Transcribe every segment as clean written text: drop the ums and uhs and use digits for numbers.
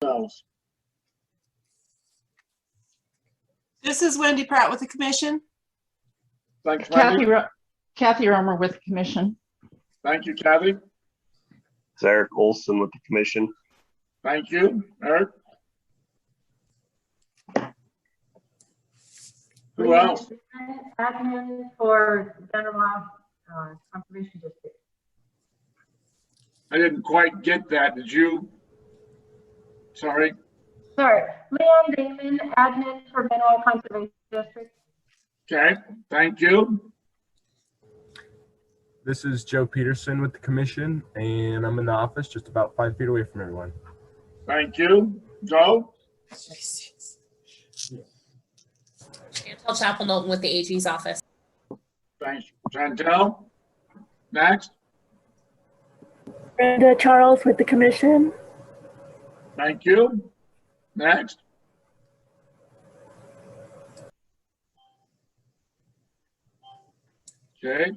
themselves. This is Wendy Pratt with the commission. Thanks, Wendy. Kathy Romer with the commission. Thank you, Kathy. It's Eric Olson with the commission. Thank you, Eric. Who else? Admin for General Conservation District. I didn't quite get that. Did you? Sorry. Sorry, Leanne Damon, admin for Mineral Conservation District. Okay, thank you. This is Joe Peterson with the commission, and I'm in the office just about 5 feet away from everyone. Thank you. Joe? Chantel Chapel Knowlton with the AG's office. Thanks, Chantel. Next. Brenda Charles with the commission. Thank you. Next. Okay.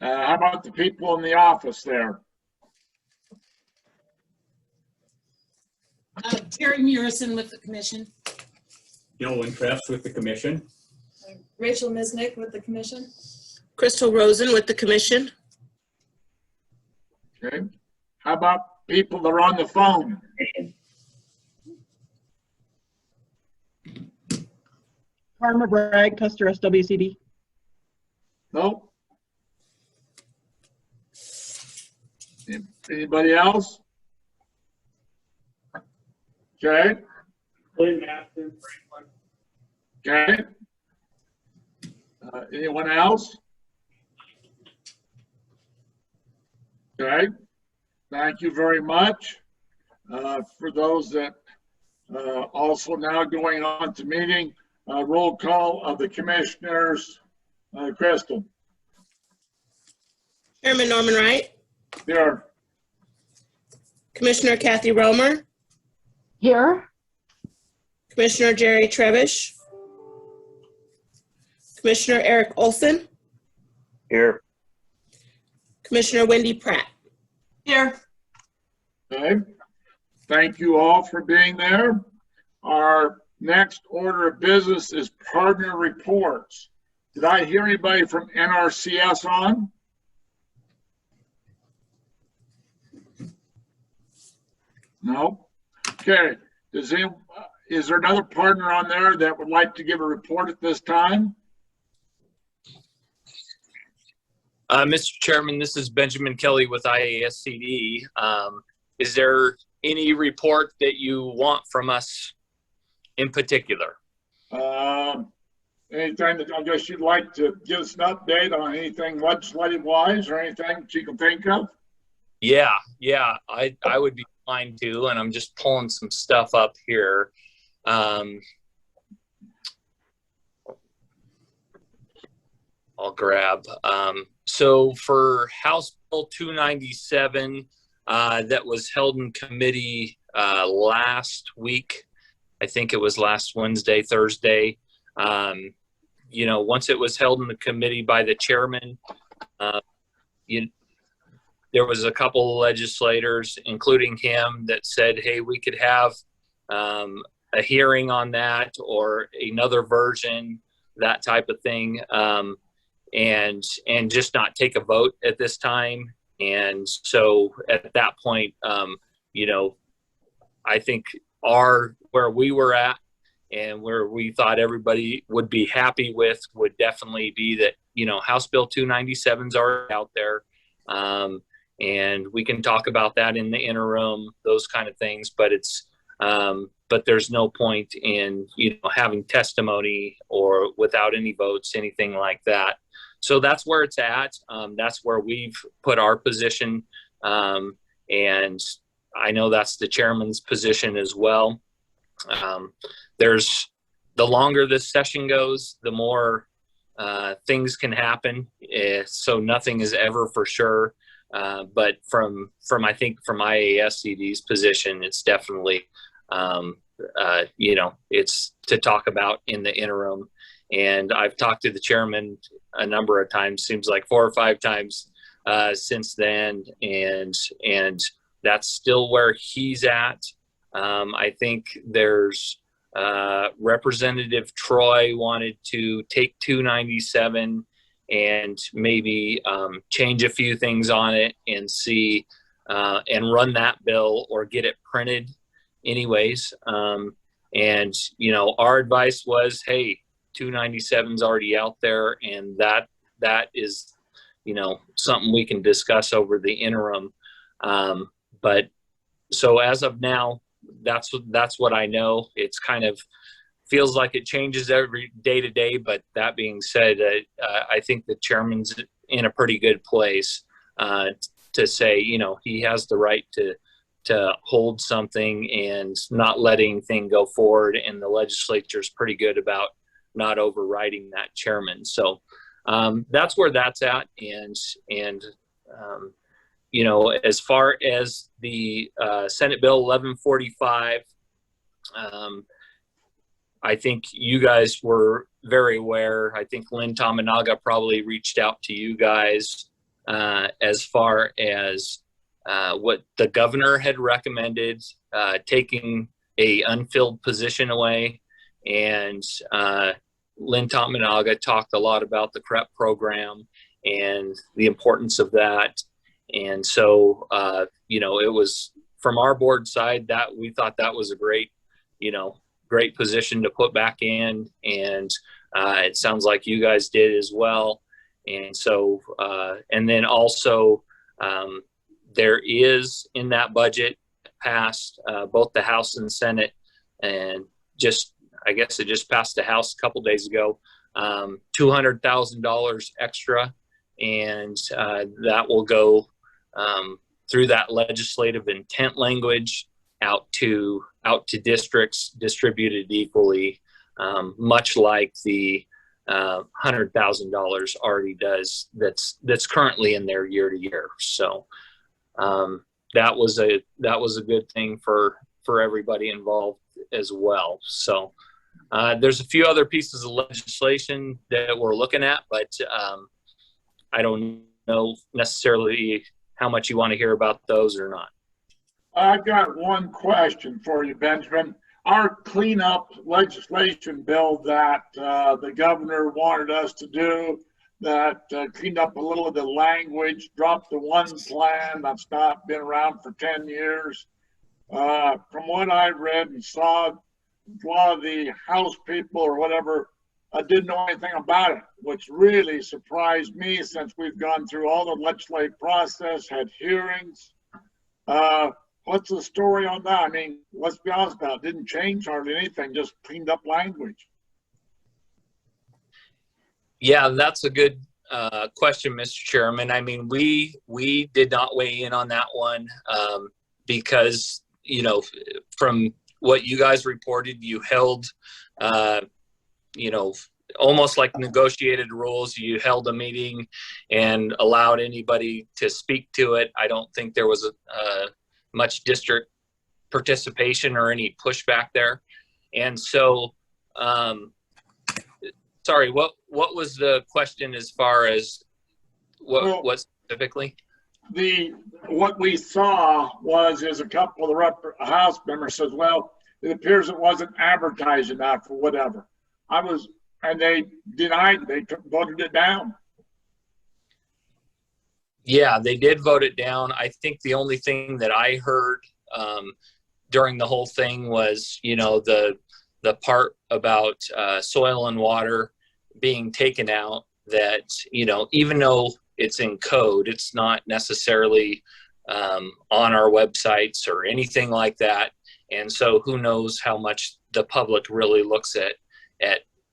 How about the people in the office there? Terry Murison with the commission. Nolan Krebs with the commission. Rachel Misnick with the commission. Crystal Rosen with the commission. Okay. How about people that are on the phone? Farmer Bragg, Custer SWCD. No? Anybody else? Okay. Lynn Maston, Okay. Franklin. Anyone else? Okay. Thank you very much. For those that also now going on to meeting, roll call of the commissioners. Crystal. Chairman Norman Wright. Here. Commissioner Kathy Romer. Here. Commissioner Jerry Trebish. Commissioner Eric Olson. Here. Commissioner Wendy Pratt. Here. Okay. Thank you all for being there. Our next order of business is partner reports. Did I hear anybody from NRCS on? No? Okay. Is there another partner on there that would like to give a report at this time? Mr. Chairman, this is Benjamin Kelly with IASCD. Is there any report that you want from us in particular? Anything that I guess you'd like to give us an update on anything legislative wise or anything that you can think of? Yeah, I would be fine to, and I'm just pulling some stuff up here. I'll grab. So for House Bill 297, that was held in committee last week. I think it was last Wednesday, Thursday. You know, once it was held in the committee by the chairman, there was a couple of legislators, including him, that said, hey, we could have a hearing on that or another version, that type of thing, and just not take a vote at this time. And so at that point, you know, I think where we were at and where we thought everybody would be happy with would definitely be that, you know, House Bill 297s are out there. And we can talk about that in the interim, those kind of things, but it's, but there's no point in, you know, having testimony or without any votes, anything like that. So that's where it's at. That's where we've put our position. And I know that's the chairman's position as well. The longer this session goes, the more things can happen. So nothing is ever for sure. But from I think from IASCD's position, it's definitely, you know, it's to talk about in the interim. And I've talked to the chairman a number of times, seems like 4 or 5 times since then. And that's still where he's at. I think there's Representative Troy wanted to take 297 and maybe change a few things on it and see and run that bill or get it printed anyways. And, you know, our advice was, hey, 297 is already out there, and that is, you know, something we can discuss over the interim. But so as of now, that's what I know. It's kind of feels like it changes every day to day. But that being said, I think the chairman's in a pretty good place to say, you know, he has the right to hold something and not letting thing go forward. And the legislature is pretty good about not overriding that chairman. So that's where that's at. And you know, as far as the Senate Bill 1145, I think you guys were very aware. I think Lynn Tominaga probably reached out to you guys as far as what the governor had recommended, taking a unfilled position away. And Lynn Tominaga talked a lot about the CREP program and the importance of that. And so, you know, it was from our board side that we thought that was a great, you know, great position to put back in. And it sounds like you guys did as well. And so, and then also, there is in that budget passed both the House and Senate, and just, I guess it just passed the House a couple days ago, $200,000 extra. And that will go through that legislative intent language out to districts distributed equally, much like the $100,000 already does. That's currently in there year to year. So that was a good thing for everybody involved as well. So there's a few other pieces of legislation that we're looking at, but I don't know necessarily how much you want to hear about those or not. I've got one question for you, Benjamin. Our cleanup legislation bill that the governor wanted us to do, that cleaned up a little of the language, dropped the one plan that's not been around for 10 years. From what I read and saw, a lot of the House people or whatever didn't know anything about it, which really surprised me since we've gone through all the legislative process, had hearings. What's the story on that? I mean, let's be honest about it. Didn't change hardly anything, just cleaned up language. Yeah, that's a good question, Mr. Chairman. I mean, we did not weigh in on that one because, you know, from what you guys reported, you held, you know, almost like negotiated rules. You held a meeting and allowed anybody to speak to it. I don't think there was much district participation or any pushback there. And so, sorry, what was the question as far as what specifically? What we saw is a couple of the House members said, well, it appears it wasn't advertised enough or whatever. And they denied, they voted it down. Yeah, they did vote it down. I think the only thing that I heard during the whole thing was, you know, the part about soil and water being taken out, that, you know, even though it's in code, it's not necessarily on our websites or anything like that. And so who knows how much the public really looks at,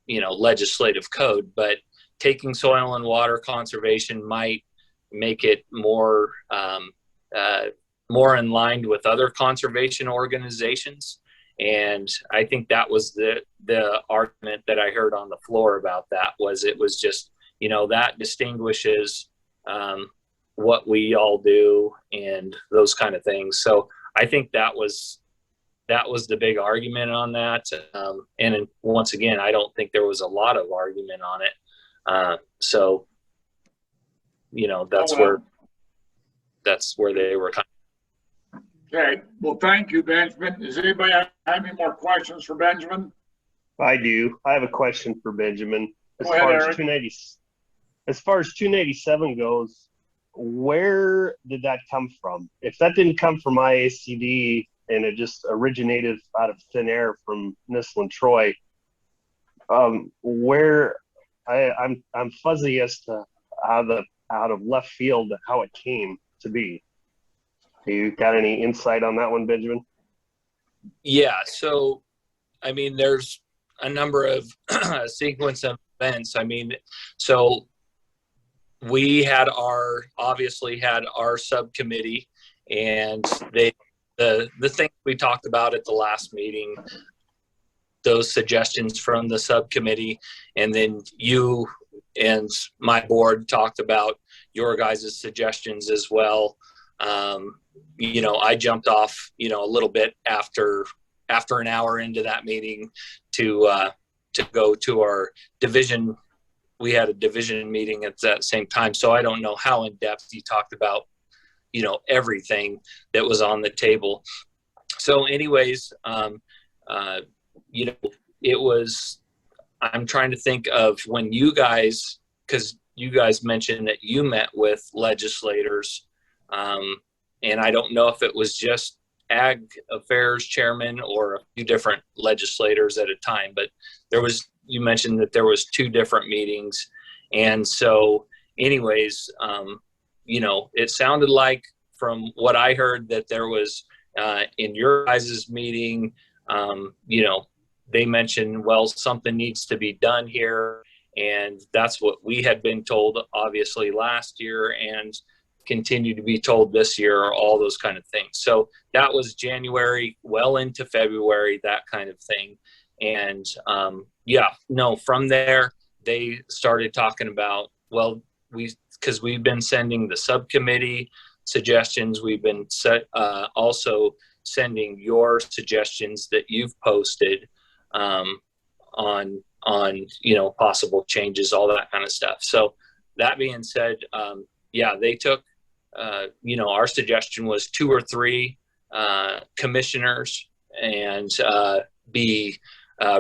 you know, legislative code. But taking soil and water conservation might make it more in line with other conservation organizations. And I think that was the argument that I heard on the floor about that, was it was just, you know, that distinguishes what we all do and those kind of things. So I think that was the big argument on that. And once again, I don't think there was a lot of argument on it. So, you know, that's where they were kind of. Okay, well, thank you, Benjamin. Does anybody have any more questions for Benjamin? I do. I have a question for Benjamin. As Go ahead, far Eric. as 290, as far as 297 goes, where did that come from? If that didn't come from IACD and it just originated out of thin air from Nissel and Troy, where I'm fuzzy as to out of left field how it came to be. You got any insight on that one, Benjamin? Yeah, so I mean, there's a number of sequence of events. I mean, so we obviously had our subcommittee, and the thing we talked about at the last meeting, those suggestions from the subcommittee, and then you and my board talked about your guys' suggestions as well. You know, I jumped off, you know, a little bit after an hour into that meeting to go to our division. We had a division meeting at that same time, so I don't know how in depth you talked about, you know, everything that was on the table. So anyways, you know, it was, I'm trying to think of when you guys, because you guys mentioned that you met with legislators, and I don't know if it was just Ag Affairs Chairman or a few different legislators at a time, but you mentioned that there was 2 different meetings. And so anyways, you know, it sounded like from what I heard that there was, in your guys' meeting, you know, they mentioned, well, something needs to be done here. And that's what we had been told, obviously, last year, and continue to be told this year, all those kind of things. So that was January, well into February, that kind of thing. And yeah, no, from there, they started talking about, well, because we've been sending the subcommittee suggestions, we've been also sending your suggestions that you've posted on, you know, possible changes, all that kind of stuff. So that being said, yeah, they took, you know, our suggestion was 2 or 3 commissioners and be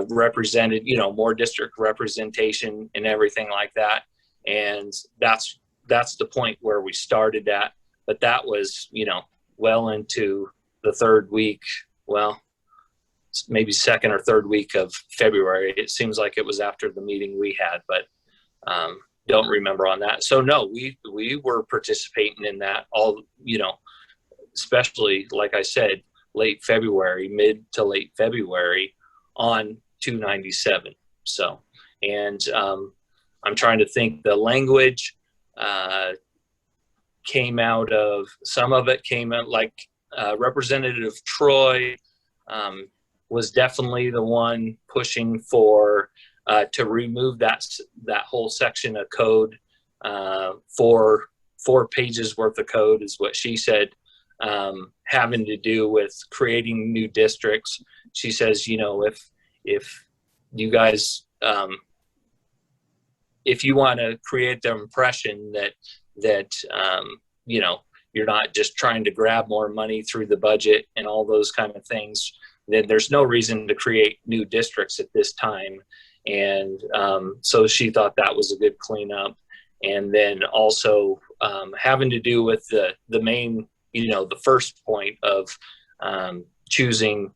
represented, you know, more district representation and everything like that. And that's the point where we started at. But that was, you know, well into the 3rd week, well, maybe 2nd or 3rd week of February. It seems like it was after the meeting we had, but don't remember on that. So no, we were participating in that all, you know, especially like I said, late February, mid to late February on 297. So, and I'm trying to think, the language came out of, some of it came out like Representative Troy was definitely the one pushing for to remove that whole section of code, 4 pages worth of code is what she said, having to do with creating new districts. She says, you know, if you guys, if you want to create the impression that you know, you're not just trying to grab more money through the budget and all those kind of things, then there's no reason to create new districts at this time. And so she thought that was a good cleanup. And then also having to do with the main, you know, the first point of choosing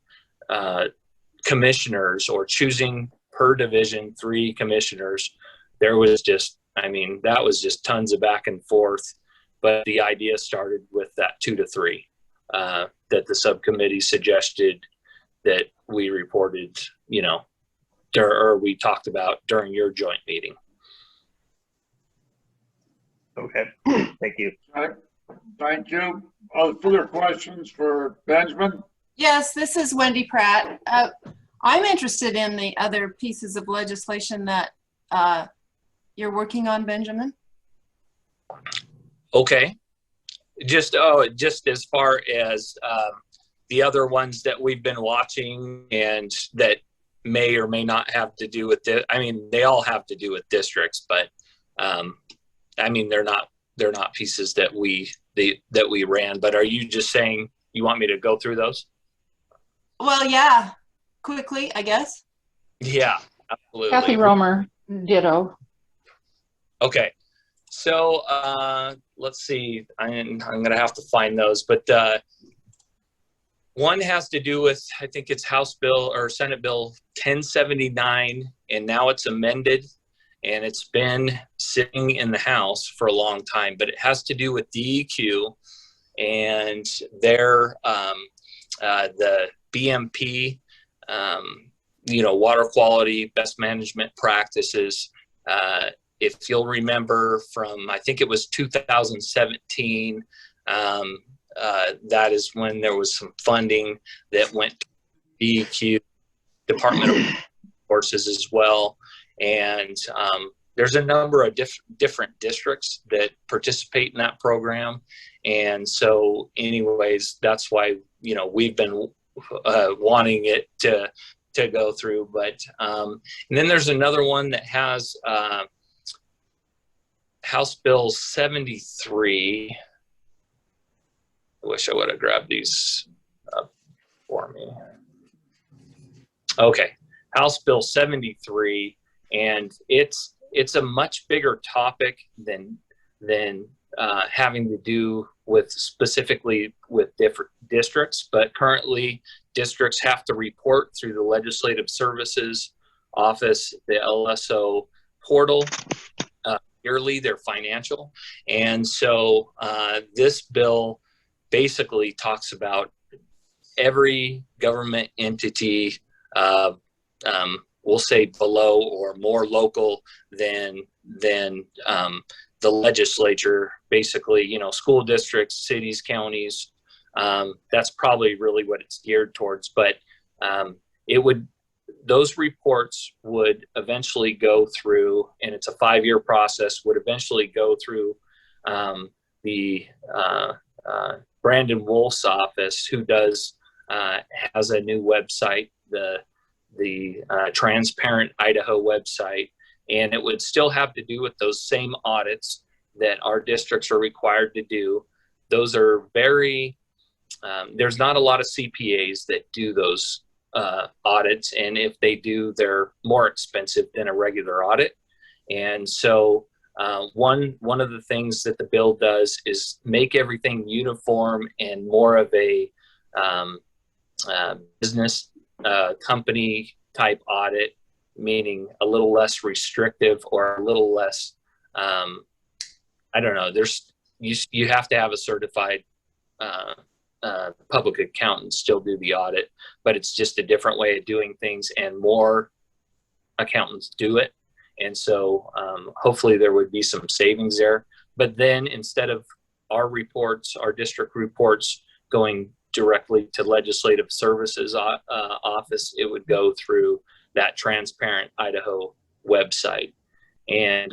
commissioners, or choosing per division 3 commissioners. There was just, I mean, that was just tons of back and forth. But the idea started with that 2 to 3 that the subcommittee suggested that we reported, you know, or we talked about during your joint meeting. Okay, thank you. Okay, thank you. Further questions for Benjamin? Yes, this is Wendy Pratt. I'm interested in the other pieces of legislation that you're working on, Benjamin. Okay. Just as far as the other ones that we've been watching and that may or may not have to do with I mean, they all have to do with districts, but I mean, they're not pieces that we ran. But are you just saying you want me to go through those? Well, yeah, quickly, I guess. Yeah, absolutely. Kathy Romer, ditto. Okay. So let's see. I'm going to have to find those, but one has to do with, I think it's House Bill or Senate Bill 1079, and now it's amended, and it's been sitting in the House for a long time, but it has to do with DEQ and their the BMP, water quality best management practices. If you'll remember from, I think it was 2017, that is when there was some funding that went to DEQ, Department of Resources as well. And there's a number of different districts that participate in that program. And so anyways, that's why, we've been wanting it to go through. But and then there's another one that has House Bill 73. I wish I would have grabbed these up for me. Okay, House Bill 73, and it's a much bigger topic than having to do with specifically with different districts. But currently, districts have to report through the Legislative Services Office, the LSO portal, yearly their financial. And so this bill basically talks about every government entity, we'll say below or more local than the legislature, basically, school districts, cities, counties. That's probably really what it's geared towards. But those reports would eventually go through, and it's a 5-year process, would eventually go through the Brandon Wolf's office, who has a new website, the Transparent Idaho website, and it would still have to do with those same audits that our districts are required to do. Those are very, there's not a lot of CPAs that do those audits, and if they do, they're more expensive than a regular audit. And so one of the things that the bill does is make everything uniform and more of a business company type audit, meaning a little less restrictive or a little less, I don't know, you have to have a certified public accountant still do the audit, but it's just a different way of doing things, and more accountants do it. And so hopefully there would be some savings there. But then instead of our district reports going directly to Legislative Services Office, it would go through that Transparent Idaho website. And,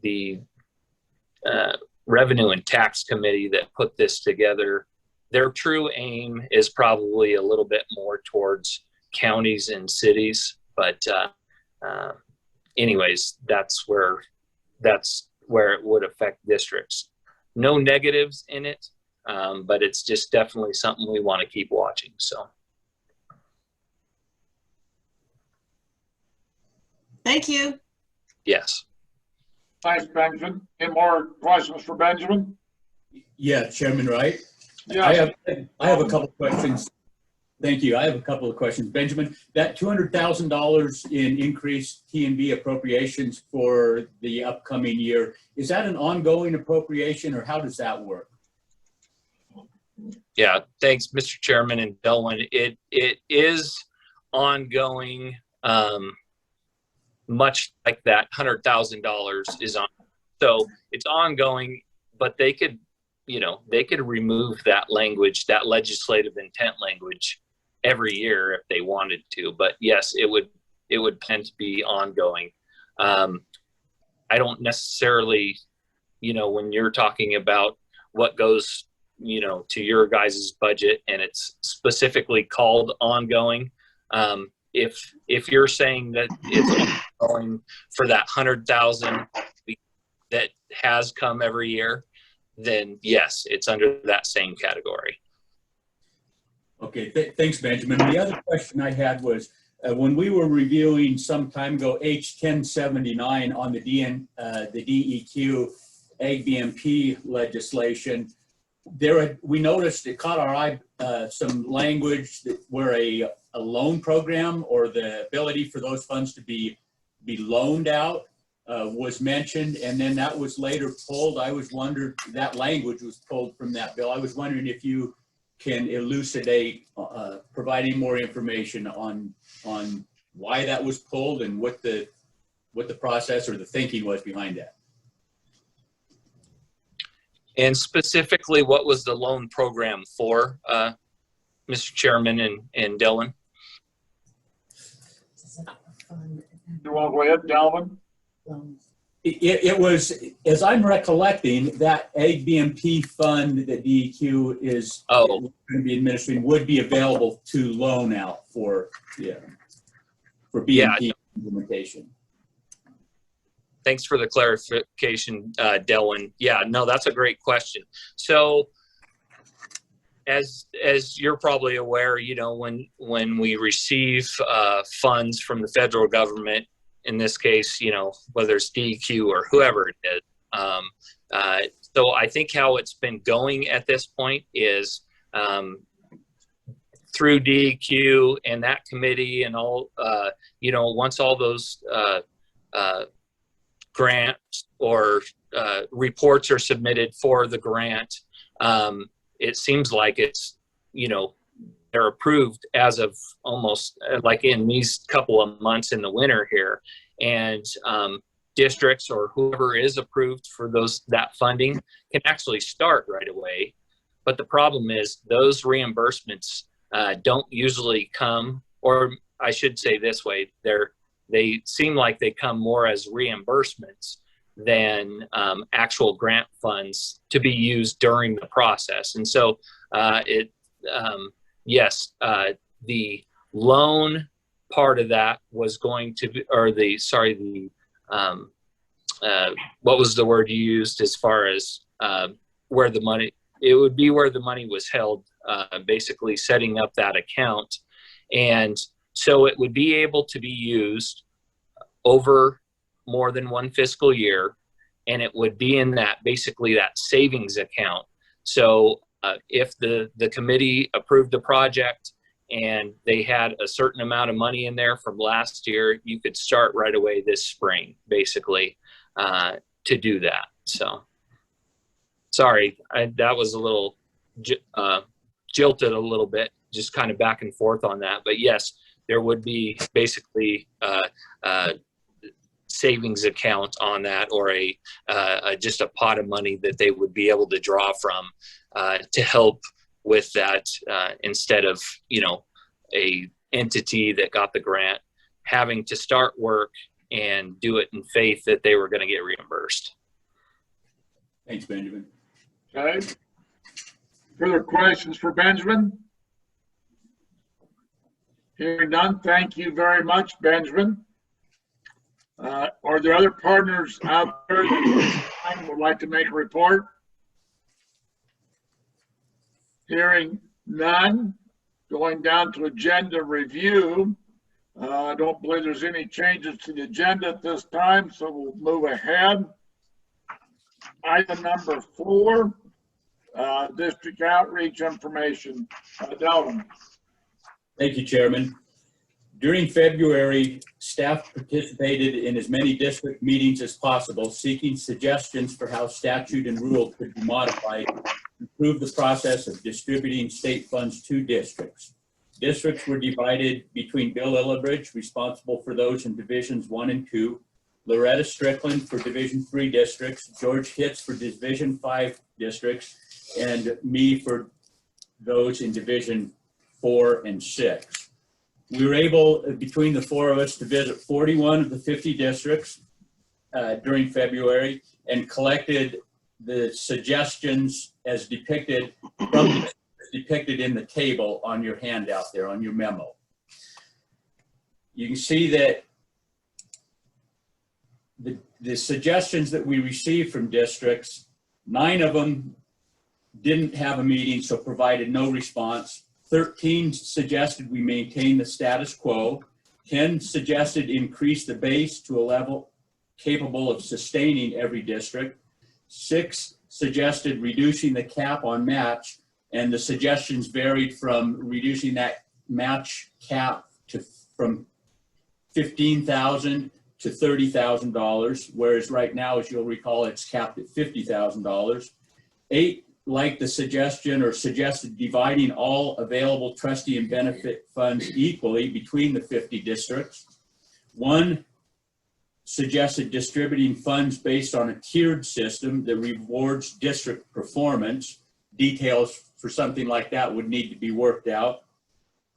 the Revenue and Tax Committee that put this together, their true aim is probably a little bit more towards counties and cities. But anyways, that's where it would affect districts. No negatives in it, but it's just definitely something we want to keep watching. So. Thank you. Yes. Thanks, Benjamin. Any more questions for Benjamin? Yeah, Chairman Wright. Yeah. I have a couple of questions. Thank you. I have a couple of questions. Benjamin, that $200,000 in increased T&B appropriations for the upcoming year, is that an ongoing appropriation, or how does that work? Yeah, thanks, Mr. Chairman and Delwyn. It is ongoing, much like that $100,000 is on. So it's ongoing, but they could remove that language, that legislative intent language, every year if they wanted to. But yes, it would tend to be ongoing. I don't necessarily, when you're talking about what goes, to your guys' budget and it's specifically called ongoing, if you're saying that it's ongoing for that 100,000 that has come every year, then yes, it's under that same category. Okay, thanks, Benjamin. The other question I had was, when we were reviewing some time ago H 1079 on the DEQ Ag BMP legislation, we noticed, it caught our eye, some language that where a loan program or the ability for those funds to be loaned out was mentioned, and then that was later pulled. I was wondering, that language was pulled from that bill. I was wondering if you can elucidate, providing more information on why that was pulled and what the process or the thinking was behind that. And specifically, what was the loan program for, Mr. Chairman and Dylan? You want to go ahead, Dalvin? It was, as I'm recollecting, that Ag BMP fund that DEQ is going to be administering would be available to loan out for BMP implementation. Thanks for the clarification, Delwyn. Yeah, no, that's a great question. So as you're probably aware, you know, when we receive funds from the federal government, in this case, you know, whether it's DEQ or whoever it is. So I think how it's been going at this point is through DEQ and that committee and all, you know, once all those grants or reports are submitted for the grant, it seems like it's, you know, they're approved as of almost like in these couple of months in the winter here, and districts or whoever is approved for that funding can actually start right away. But the problem is those reimbursements don't usually come, or I should say this way, they seem like they come more as reimbursements than actual grant funds to be used during the process. And so yes, the loan part of that was going to be, or what was the word you used as far as where the money, it would be where the money was held, basically setting up that account. And so it would be able to be used over more than one fiscal year, and it would be in that, basically that savings account. So if the committee approved the project and they had a certain amount of money in there from last year, you could start right away this spring, basically, to do that. So, sorry, that was a little jilted a little bit, just kind of back and forth on that. But yes, there would be basically savings account on that, or just a pot of money that they would be able to draw from to help with that, instead of, you know, a entity that got the grant having to start work and do it in faith that they were going to get reimbursed. Thanks, Benjamin. Okay. Further questions for Benjamin? Hearing none, thank you very much, Benjamin. Are there other partners out there that would like to make a report? Hearing none, going down to agenda review. I don't believe there's any changes to the agenda at this time, so we'll move ahead. Item number 4, district outreach information. Delvin. Thank you, Chairman. During February, staff participated in as many district meetings as possible, seeking suggestions for how statute and rule could be modified to improve the process of distributing state funds to districts. Districts were divided between Bill Illibridge, responsible for those in Divisions 1 and 2, Loretta Strickland for Division 3 districts, George Hitz for Division 5 districts, and me for those in Division 4 and 6. We were able, between the 4 of us, to visit 41 of the 50 districts during February and collected the suggestions as depicted in the table on your handout there, on your memo. You can see that the suggestions that we received from districts 9 of them didn't have a meeting, so provided no response. 13 suggested we maintain the status quo. 10 suggested increase the base to a level capable of sustaining every district. 6 suggested reducing the cap on match, and the suggestions varied from reducing that match cap from $15,000 to $30,000, whereas right now, as you'll recall, it's capped at $50,000. 8 liked the suggestion or suggested dividing all available trustee and benefit funds equally between the 50 districts. 1 suggested distributing funds based on a tiered system that rewards district performance. Details for something like that would need to be worked out.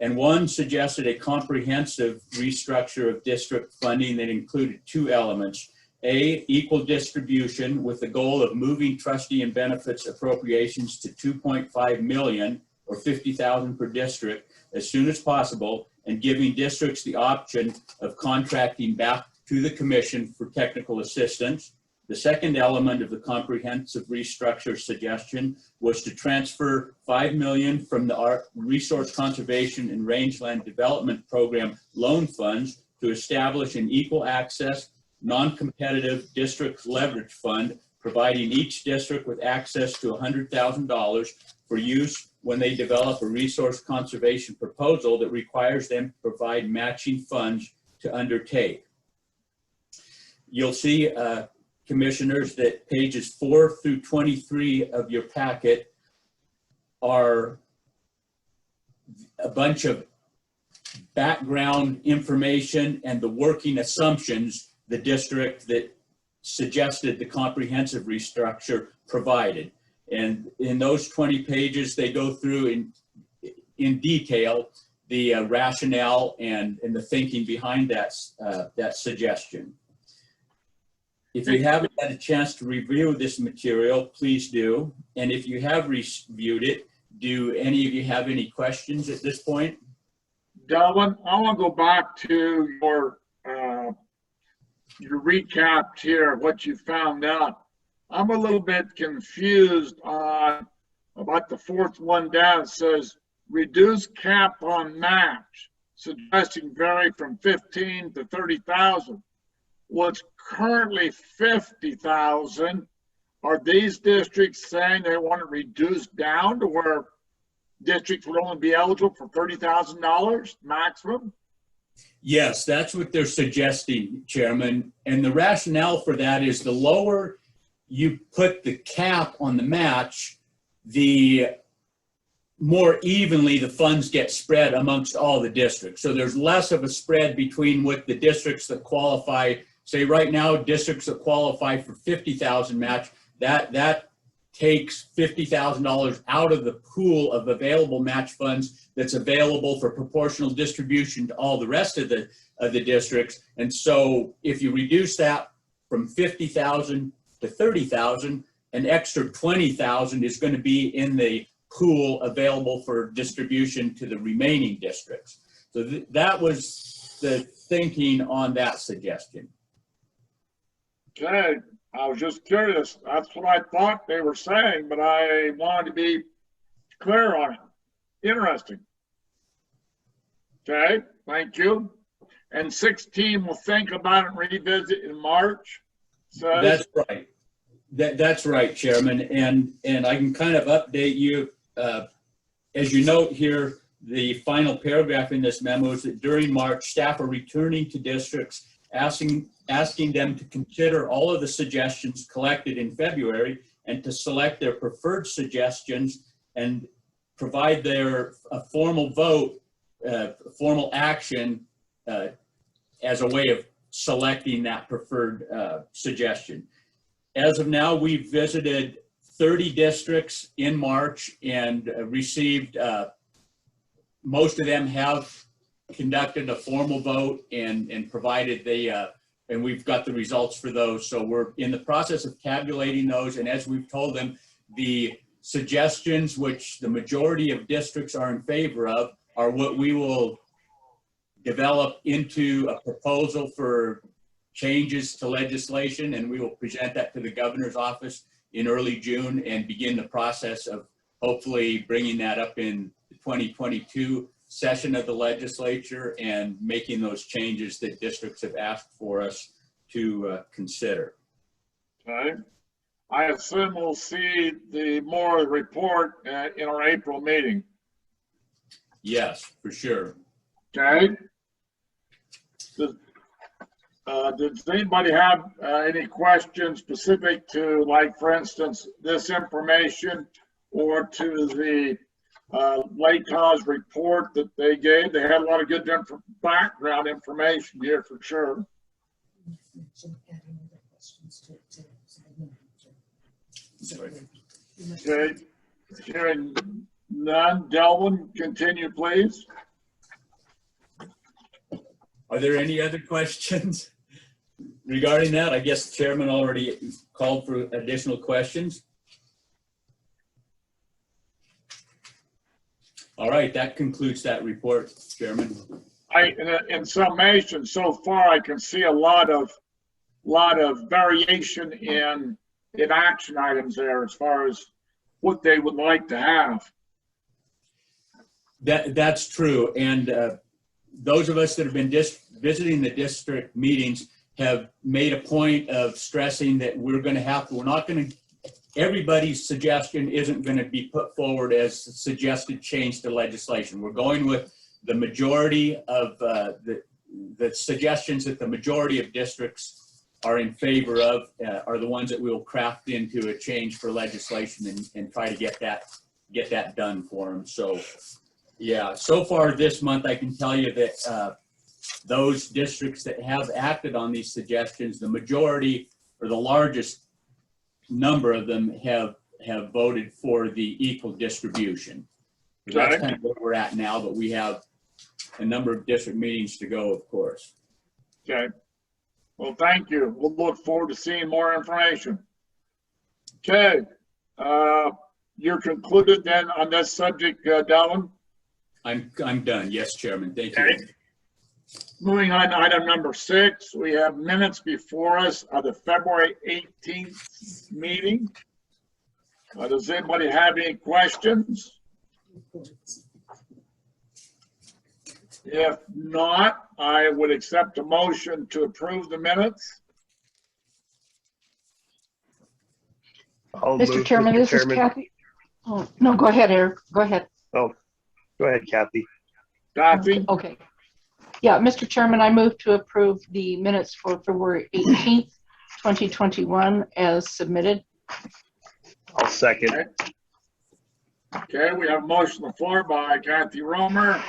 And 1 suggested a comprehensive restructure of district funding that included 2 elements. A, equal distribution with the goal of moving trustee and benefits appropriations to $2.5 million or $50,000 per district as soon as possible, and giving districts the option of contracting back to the commission for technical assistance. The second element of the comprehensive restructure suggestion was to transfer $5 million from the Resource Conservation and Rangeland Development Program loan funds to establish an equal access, non-competitive district leverage fund, providing each district with access to $100,000 for use when they develop a resource conservation proposal that requires them to provide matching funds to undertake. You'll see, commissioners, that pages 4 through 23 of your packet are a bunch of background information and the working assumptions the district that suggested the comprehensive restructure provided. And in those 20 pages, they go through in detail the rationale and the thinking behind that suggestion. If you haven't had a chance to review this material, please do. And if you have reviewed it, do any of you have any questions at this point? Delvin, I want to go back to your recap here of what you found out. I'm a little bit confused on about the 4th one down. It says reduce cap on match, suggesting vary from 15 to 30,000. What's currently 50,000. Are these districts saying they want to reduce down to where districts would only be eligible for $30,000 maximum? Yes, that's what they're suggesting, Chairman. And the rationale for that is the lower you put the cap on the match, the more evenly the funds get spread amongst all the districts. So there's less of a spread between what the districts that qualify. Say right now, districts that qualify for 50,000 match, that takes $50,000 out of the pool of available match funds that's available for proportional distribution to all the rest of the districts. And so if you reduce that from 50,000 to 30,000, an extra 20,000 is going to be in the pool available for distribution to the remaining districts. So that was the thinking on that suggestion. Okay, I was just curious. That's what I thought they were saying, but I wanted to be clear on it. Interesting. Okay, thank you. And 16 will think about it and revisit in March. So that's right. That's right, Chairman. And I can kind of update you. As you note here, the final paragraph in this memo is that during March, staff are returning to districts, asking them to consider all of the suggestions collected in February and to select their preferred suggestions and provide their formal vote, formal action as a way of selecting that preferred suggestion. As of now, we've visited 30 districts in March and received, most of them have conducted a formal vote and provided and we've got the results for those. So we're in the process of tabulating those. And as we've told them, the suggestions which the majority of districts are in favor of are what we will develop into a proposal for changes to legislation, and we will present that to the governor's office in early June and begin the process of hopefully bringing that up in the 2022 session of the legislature and making those changes that districts have asked for us to consider. Okay. I assume we'll see the more report in our April meeting. Yes, for sure. Okay. Does anybody have any questions specific to, like, for instance, this information or to the Lake Tahoe's report that they gave? They had a lot of good background information here for sure. Okay. Hearing none. Delvin, continue, please. Are there any other questions regarding that? I guess the chairman already called for additional questions. All right, that concludes that report, Chairman. In summation, so far I can see a lot of variation in action items there as far as what they would like to have. That's true, and those of us that have been visiting the district meetings have made a point of stressing that everybody's suggestion isn't going to be put forward as suggested change to legislation. We're going with the majority of the suggestions that the majority of districts are in favor of are the ones that we'll craft into a change for legislation and try to get that done for them. So yeah, so far this month, I can tell you that those districts that have acted on these suggestions, the majority or the largest number of them have voted for the equal distribution. That's kind of where we're at now, but we have a number of district meetings to go, of course. Okay. Well, thank you. We'll look forward to seeing more information. Okay. You're concluded then on this subject, Delvin? I'm done. Yes, Chairman. Thank you. Okay. Moving on to item number 6, we have minutes before us of the February 18th meeting. Does anybody have any questions? If not, I would accept a motion to approve the minutes. Mr. Chairman, this is Kathy. Oh, no, go ahead, Eric. Go ahead. Oh, go ahead, Kathy. Kathy? Okay. Yeah, Mr. Chairman, I move to approve the minutes for February 18th, 2021 as submitted. I'll second. Okay, we have a motion on the floor by Kathy Romer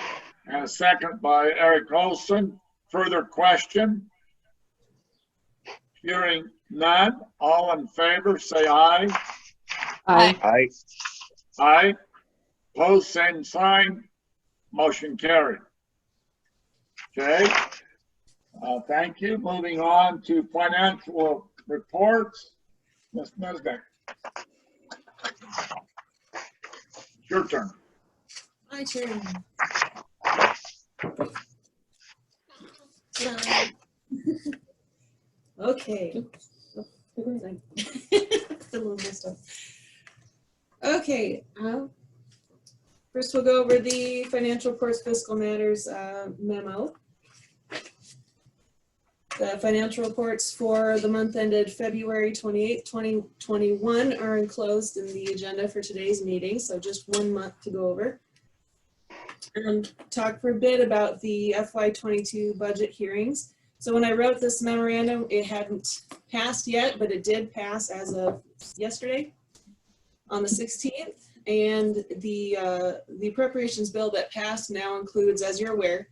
and a second by Eric Olson. Further question? Hearing none, all in favor, say aye. Aye. Aye. Aye. Opposed, same sign. Motion carried. Okay. Thank you. Moving on to financial reports. Ms. Mesnick. Your turn. My turn. Okay. Still a little messed up. Okay. First, we'll go over the financial reports, fiscal matters memo. The financial reports for the month ended February 28th, 2021 are enclosed in the agenda for today's meeting, so just 1 month to go over. And talk for a bit about the FY22 budget hearings. So when I wrote this memorandum, it hadn't passed yet, but it did pass as of yesterday on the 16th. And the appropriations bill that passed now includes, as you're aware,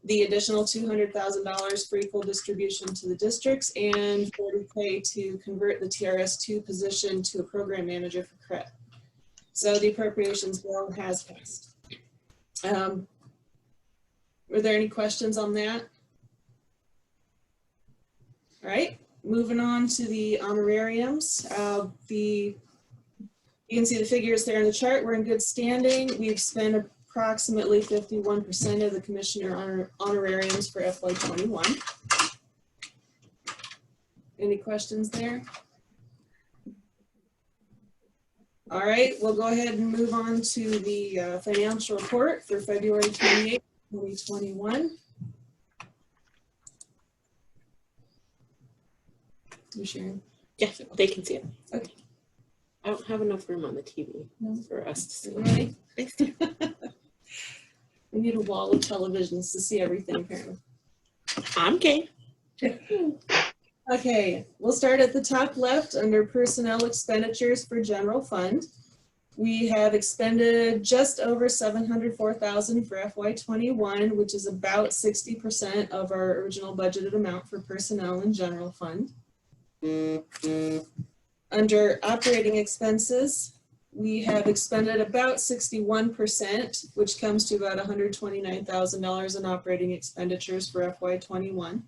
the additional $200,000 for equal distribution to the districts and $40K to convert the TRS2 position to a program manager for CREP. So the appropriations bill has passed. Were there any questions on that? All right, moving on to the honorariums. You can see the figures there in the chart. We're in good standing. We've spent approximately 51% of the commissioner honorariums for FY21. Any questions there? All right, we'll go ahead and move on to the financial report for February 28th, 2021. You sharing? Yeah, they can see it. Okay. I don't have enough room on the TV for us to see. Ready? We need a wall of televisions to see everything apparently. I'm game. Okay, we'll start at the top left under personnel expenditures for general fund. We have expended just over $704,000 for FY21, which is about 60% of our original budgeted amount for personnel and general fund. Under operating expenses, we have expended about 61%, which comes to about $129,000 in operating expenditures for FY21.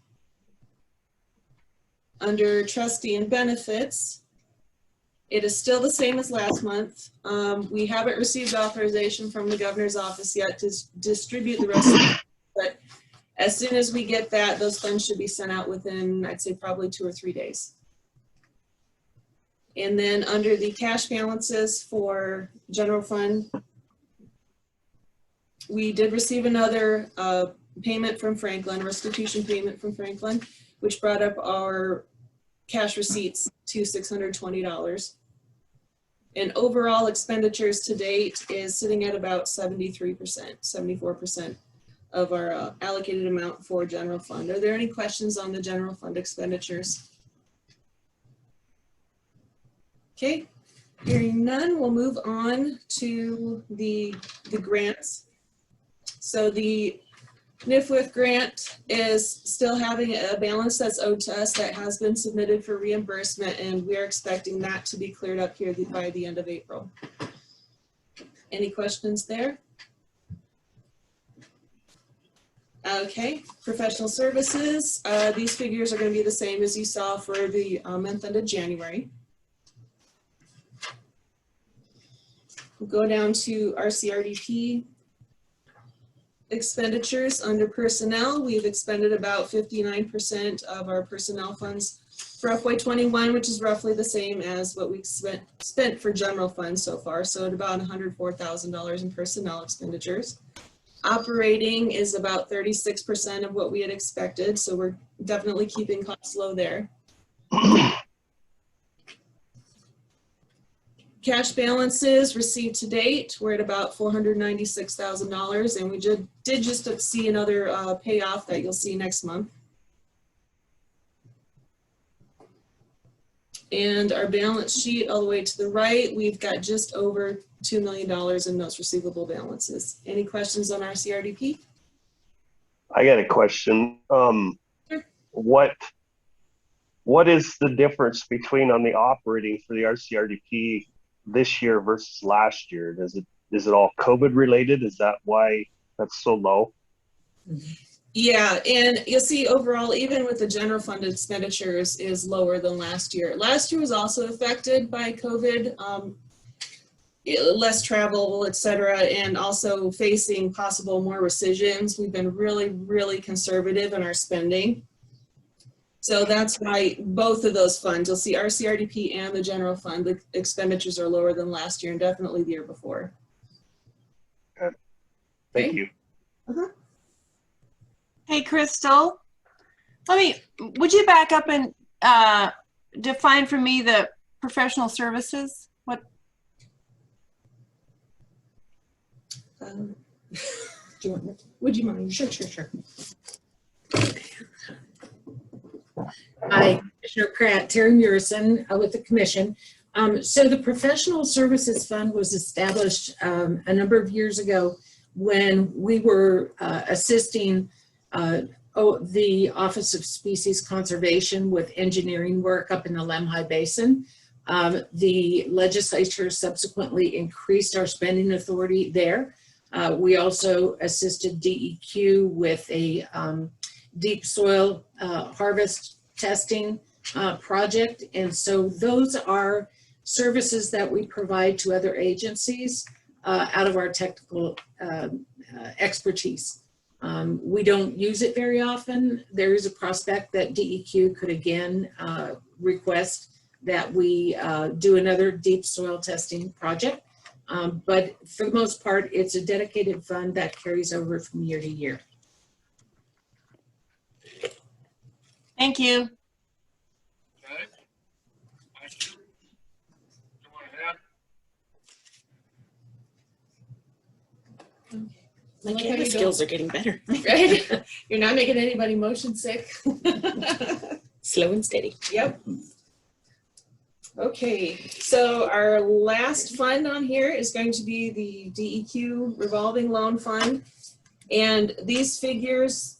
Under trustee and benefits, it is still the same as last month. We haven't received authorization from the governor's office yet to distribute the rest of it, but as soon as we get that, those funds should be sent out within, I'd say probably 2 or 3 days. And then under the cash balances for general fund, we did receive another payment from Franklin, restitution payment from Franklin, which brought up our cash receipts to $620. And overall expenditures to date is sitting at about 73%, 74% of our allocated amount for general fund. Are there any questions on the general fund expenditures? Okay, hearing none, we'll move on to the grants. So the NIFWIF grant is still having a balance that's owed to us that has been submitted for reimbursement, and we are expecting that to be cleared up here by the end of April. Any questions there? Okay, professional services. These figures are going to be the same as you saw for the month ended January. We'll go down to our CRDP expenditures under personnel. We've expended about 59% of our personnel funds for FY21, which is roughly the same as what we've spent for general funds so far. So at about $104,000 in personnel expenditures. Operating is about 36% of what we had expected. So we're definitely keeping costs low there. Cash balances received to date, we're at about $496,000, and we did just see another payoff that you'll see next month. And our balance sheet all the way to the right, we've got just over $2 million in notes receivable balances. Any questions on our CRDP? I got a question. Sure. What is the difference between on the operating for the RCRDP this year versus last year? Is it all COVID related? Is that why that's so low? Yeah, and you'll see overall, even with the general fund expenditures is lower than last year. Last year was also affected by COVID, less travel, et cetera, and also facing possible more rescissions. We've been really, really conservative in our spending. So that's why both of those funds, you'll see our CRDP and the general fund, the expenditures are lower than last year and definitely the year before. Okay. Thank you. Hey, Crystal, would you back up and define for me the professional services? What? Do you want me? Would you mind? Sure. Hi, Commissioner Pratt, Terry Murison with the Commission. So the Professional Services Fund was established a number of years ago when we were assisting the Office of Species Conservation with engineering work up in the Lemhi Basin. The legislature subsequently increased our spending authority there. We also assisted DEQ with a deep soil harvest testing project. And so those are services that we provide to other agencies out of our technical expertise. We don't use it very often. There is a prospect that DEQ could again request that we do another deep soil testing project. But for the most part, it's a dedicated fund that carries over from year to year. Thank you. Okay. Thank you. Go ahead. My Look how camera you skills don't- are getting better. Right? You're not making anybody motion sick. Slow and steady. Yep. Okay, so our last fund on here is going to be the DEQ revolving loan fund. And these figures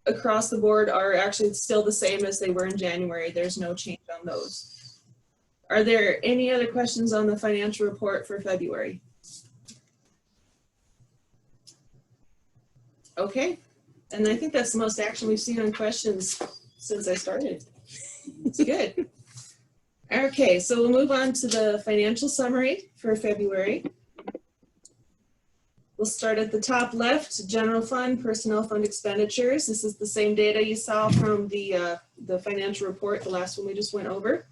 across the board are actually still the same as they were in January. There's no change on those. Are there any other questions on the financial report for February? Okay, and I think that's the most action we've seen on questions since I started. It's good. Okay, so we'll move on to the financial summary for February. We'll start at the top left, general fund, personnel fund expenditures. This is the same data you saw from the financial report, the last one we just went over.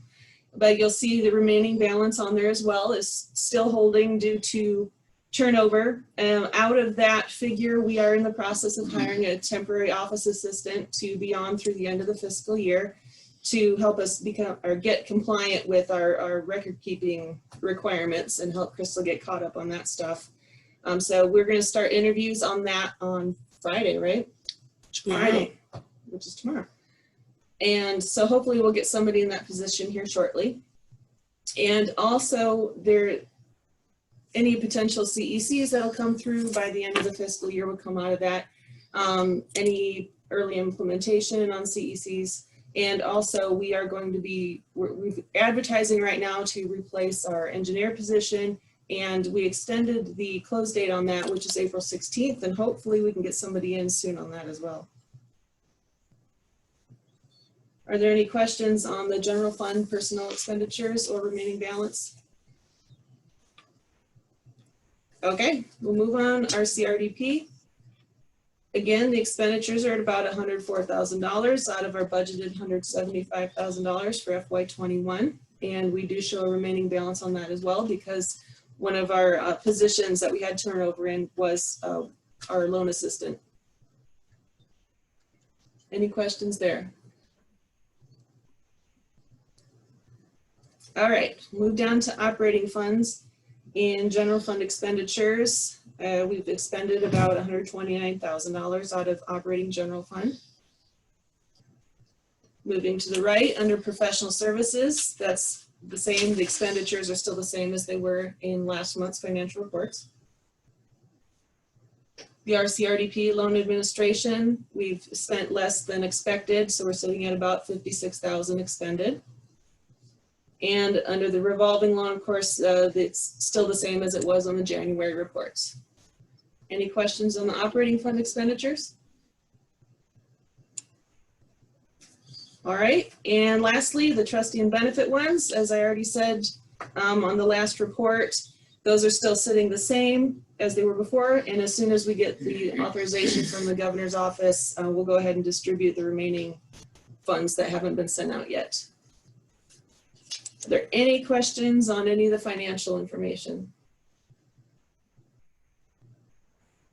But you'll see the remaining balance on there as well is still holding due to turnover. Out of that figure, we are in the process of hiring a temporary office assistant to be on through the end of the fiscal year to help us become or get compliant with our record keeping requirements and help Crystal get caught up on that stuff. So we're going to start interviews on that on Friday, right? Friday, which is tomorrow. And so hopefully we'll get somebody in that position here shortly. And also any potential CECs that'll come through by the end of the fiscal year will come out of that. Any early implementation on CECs. And also we are going to be, we're advertising right now to replace our engineer position, and we extended the close date on that, which is April 16th, and hopefully we can get somebody in soon on that as well. Are there any questions on the general fund personnel expenditures or remaining balance? Okay, we'll move on. Our CRDP. Again, the expenditures are at about $104,000 out of our budgeted $175,000 for FY21. And we do show a remaining balance on that as well because one of our positions that we had turnover in was our loan assistant. Any questions there? All right, move down to operating funds. In general fund expenditures, we've expended about $129,000 out of operating general fund. Moving to the right, under professional services, that's the same. The expenditures are still the same as they were in last month's financial reports. The RCRDP loan administration, we've spent less than expected, so we're sitting at about $56,000 expended. And under the revolving loan, of course, it's still the same as it was on the January reports. Any questions on the operating fund expenditures? All right, and lastly, the trustee and benefit ones, as I already said on the last report, those are still sitting the same as they were before. And as soon as we get the authorization from the governor's office, we'll go ahead and distribute the remaining funds that haven't been sent out yet. Are there any questions on any of the financial information?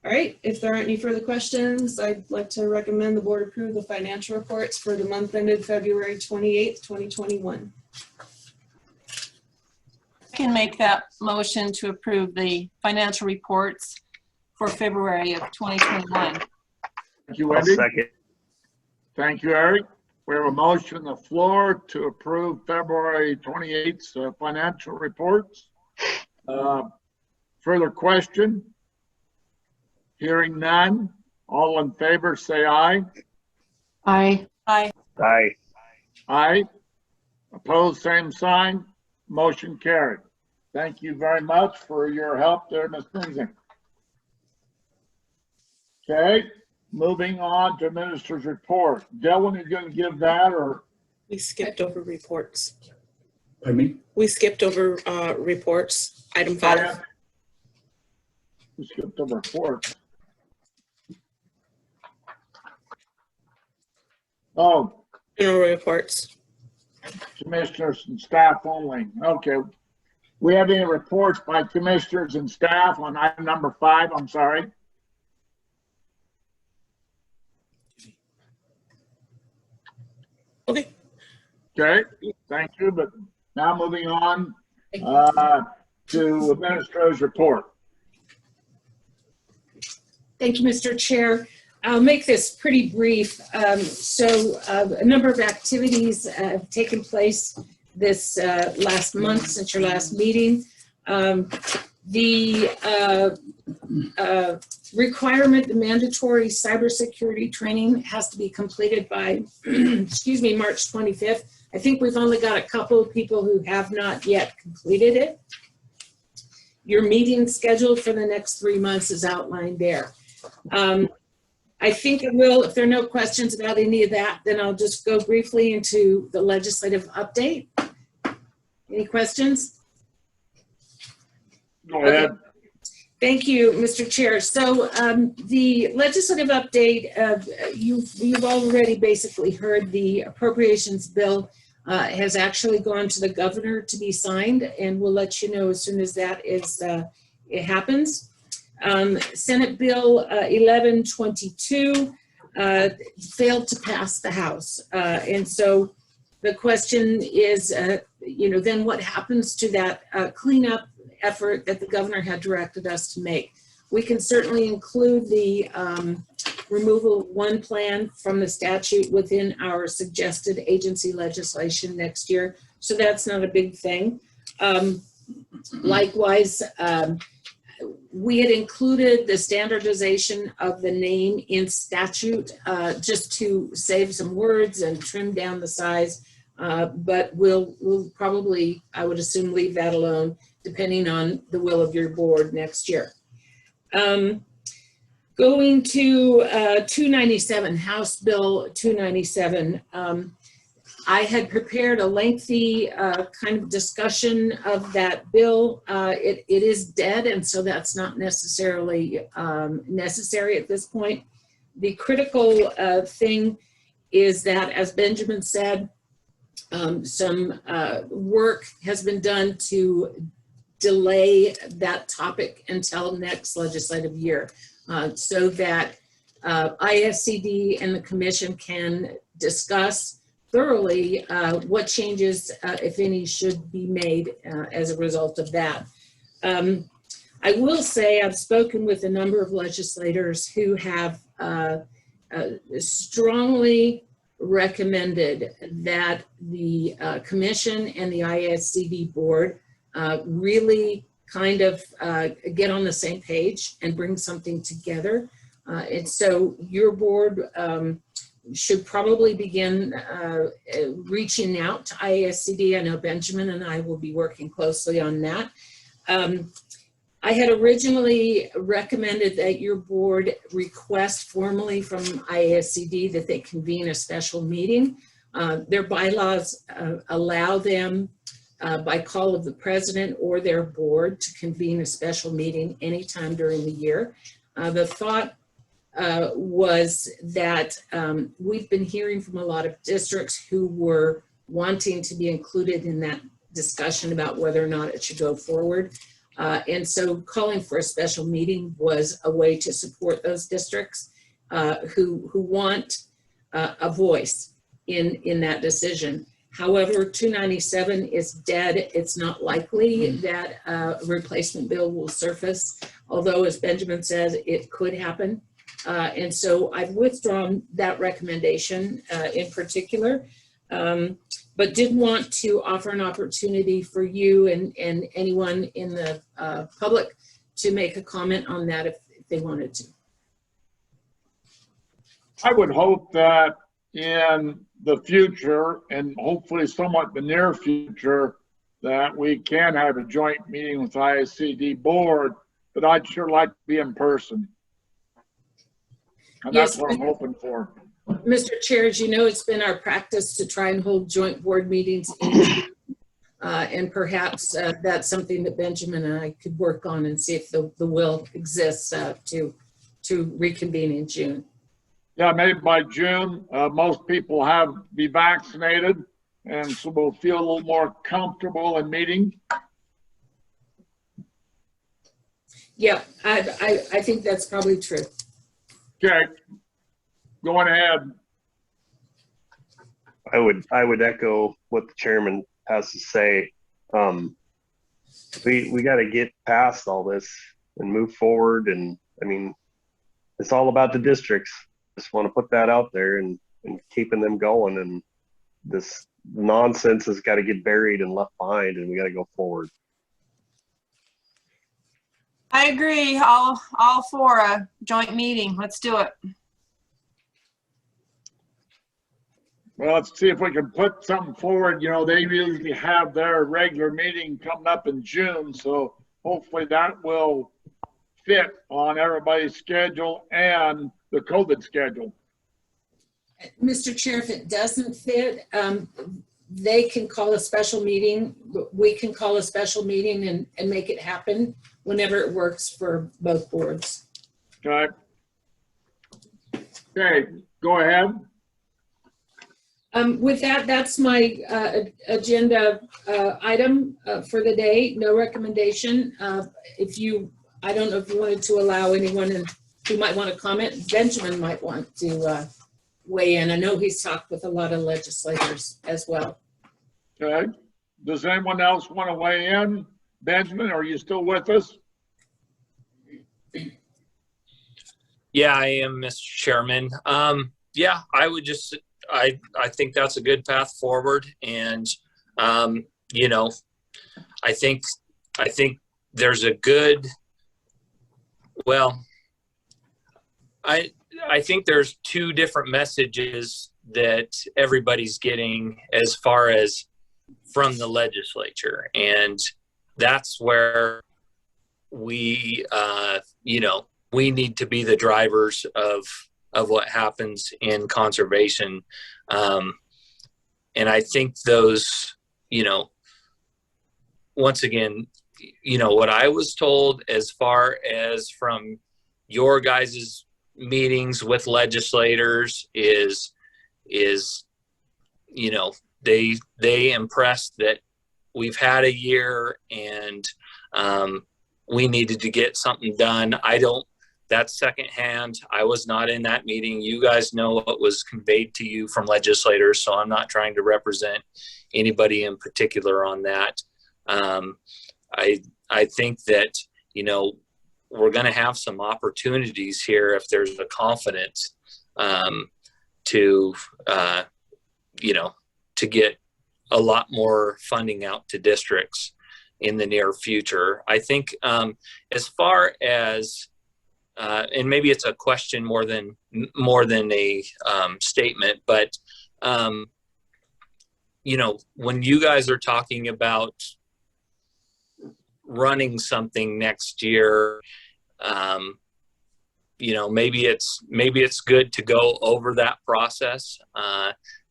All right, if there aren't any further questions, I'd like to recommend the board approve the financial reports for the month ended February 28th, 2021. I can make that motion to approve the financial reports for February of 2021. Thank you, Wendy. Second. Thank you, Eric. We have a motion on the floor to approve February 28th's financial reports. Further question? Hearing none. All in favor, say aye. Aye. Aye. Aye. Aye. Opposed, same sign. Motion carried. Thank you very much for your help there, Ms. Minzing. Okay, moving on to Minister's report. Dylan, are you going to give that, or? We skipped over reports. Pardon me? We skipped over reports, item 5. We skipped over report. Oh. General reports. commissioners and staff only. Okay. We have any reports by commissioners and staff on item number 5? I'm sorry. Okay. Okay, thank you. But now moving on to administrator's report. Thank you, Mr. Chair. I'll make this pretty brief. A number of activities have taken place this last month since your last meeting. The requirement, the mandatory cybersecurity training has to be completed by, excuse me, March 25th. I think we've only got a couple of people who have not yet completed it. Your meeting scheduled for the next 3 months is outlined there. I think it will, if there are no questions about any of that, then I'll just go briefly into the legislative update. Any questions? Go ahead. Okay. Thank you, Mr. Chair. So the legislative update, you've already basically heard the appropriations bill has actually gone to the governor to be signed, and we'll let you know as soon as that is it happens. Senate Bill 1122 failed to pass the House, and so the question is, then what happens to that cleanup effort that the governor had directed us to make? We can certainly include the removal of one plan from the statute within our suggested agency legislation next year, so that's not a big thing. Likewise, we had included the standardization of the name in statute just to save some words and trim down the size, but we'll probably, I would assume, leave that alone depending on the will of your board next year. Going to 297, House Bill 297. I had prepared a lengthy kind of discussion of that bill. It is dead, and so that's not necessarily necessary at this point. The critical thing is that, as Benjamin said, some work has been done to delay that topic until next legislative year so that ISCD and the commission can discuss thoroughly what changes, if any, should be made as a result of that. I will say I've spoken with a number of legislators who have strongly recommended that the commission and the ISCD board really kind of get on the same page and bring something together. And so your board should probably begin reaching out to ISCD. I know Benjamin and I will be working closely on that. I had originally recommended that your board request formally from ISCD that they convene a special meeting. Their bylaws allow them by call of the president or their board to convene a special meeting anytime during the year. The thought was that we've been hearing from a lot of districts who were wanting to be included in that discussion about whether or not it should go forward. And so calling for a special meeting was a way to support those districts who want a voice in that decision. However, 297 is dead. It's not likely that a replacement bill will surface, although, as Benjamin says, it could happen. And so I've withdrawn that recommendation in particular, but did want to offer an opportunity for you and anyone in the public to make a comment on that if they wanted to. I would hope that in the future, and hopefully somewhat the near future, that we can have a joint meeting with ISCD board, but I'd sure like to be in person. And Yes, that's what I'm hoping for. Mr. Chair, as you know, it's been our practice to try and hold joint board meetings in and perhaps that's something that Benjamin and I could work on and see if the will exists to reconvene in June. Yeah, maybe by June, most people have be vaccinated. and so we'll feel a little more comfortable in meeting. Yeah, I think that's probably true. Okay, going ahead. I would echo what the chairman has to say. We got to get past all this and move forward. And I mean, it's all about the districts. Just want to put that out there and keeping them going. And this nonsense has got to get buried and left behind, and we got to go forward. I agree. All for a joint meeting. Let's do it. Well, let's see if we can put something forward. You know, they usually have their regular meeting coming up in June, so hopefully that will fit on everybody's schedule and the COVID schedule. Mr. Chair, if it doesn't fit, they can call a special meeting. We can call a special meeting and make it happen whenever it works for both boards. Okay. Okay, go ahead. With that, that's my agenda item for the day. No recommendation. I don't know if you wanted to allow anyone who might want to comment. Benjamin might want to weigh in. I know he's talked with a lot of legislators as well. Okay. Does anyone else want to weigh in? Benjamin, are you still with us? Yeah, I am, Mr. Chairman. Yeah, I would just, I think that's a good path forward. And, you know, I think there's a good, well, I think there's two different messages that everybody's getting as far as from the legislature. And that's where we, you know, we need to be the drivers of what happens in conservation. And I think those, you know, once again, you know, what I was told as far as from your guys' meetings with legislators is, you know, they impressed that we've had a year and we needed to get something done. That's secondhand. I was not in that meeting. You guys know what was conveyed to you from legislators, so I'm not trying to represent anybody in particular on that. I think that, you know, we're going to have some opportunities here if there's a confidence to, you know, to get a lot more funding out to districts in the near future. I think as far as and maybe it's a question more than a statement, but you know, when you guys are talking about running something next year, you know, maybe it's good to go over that process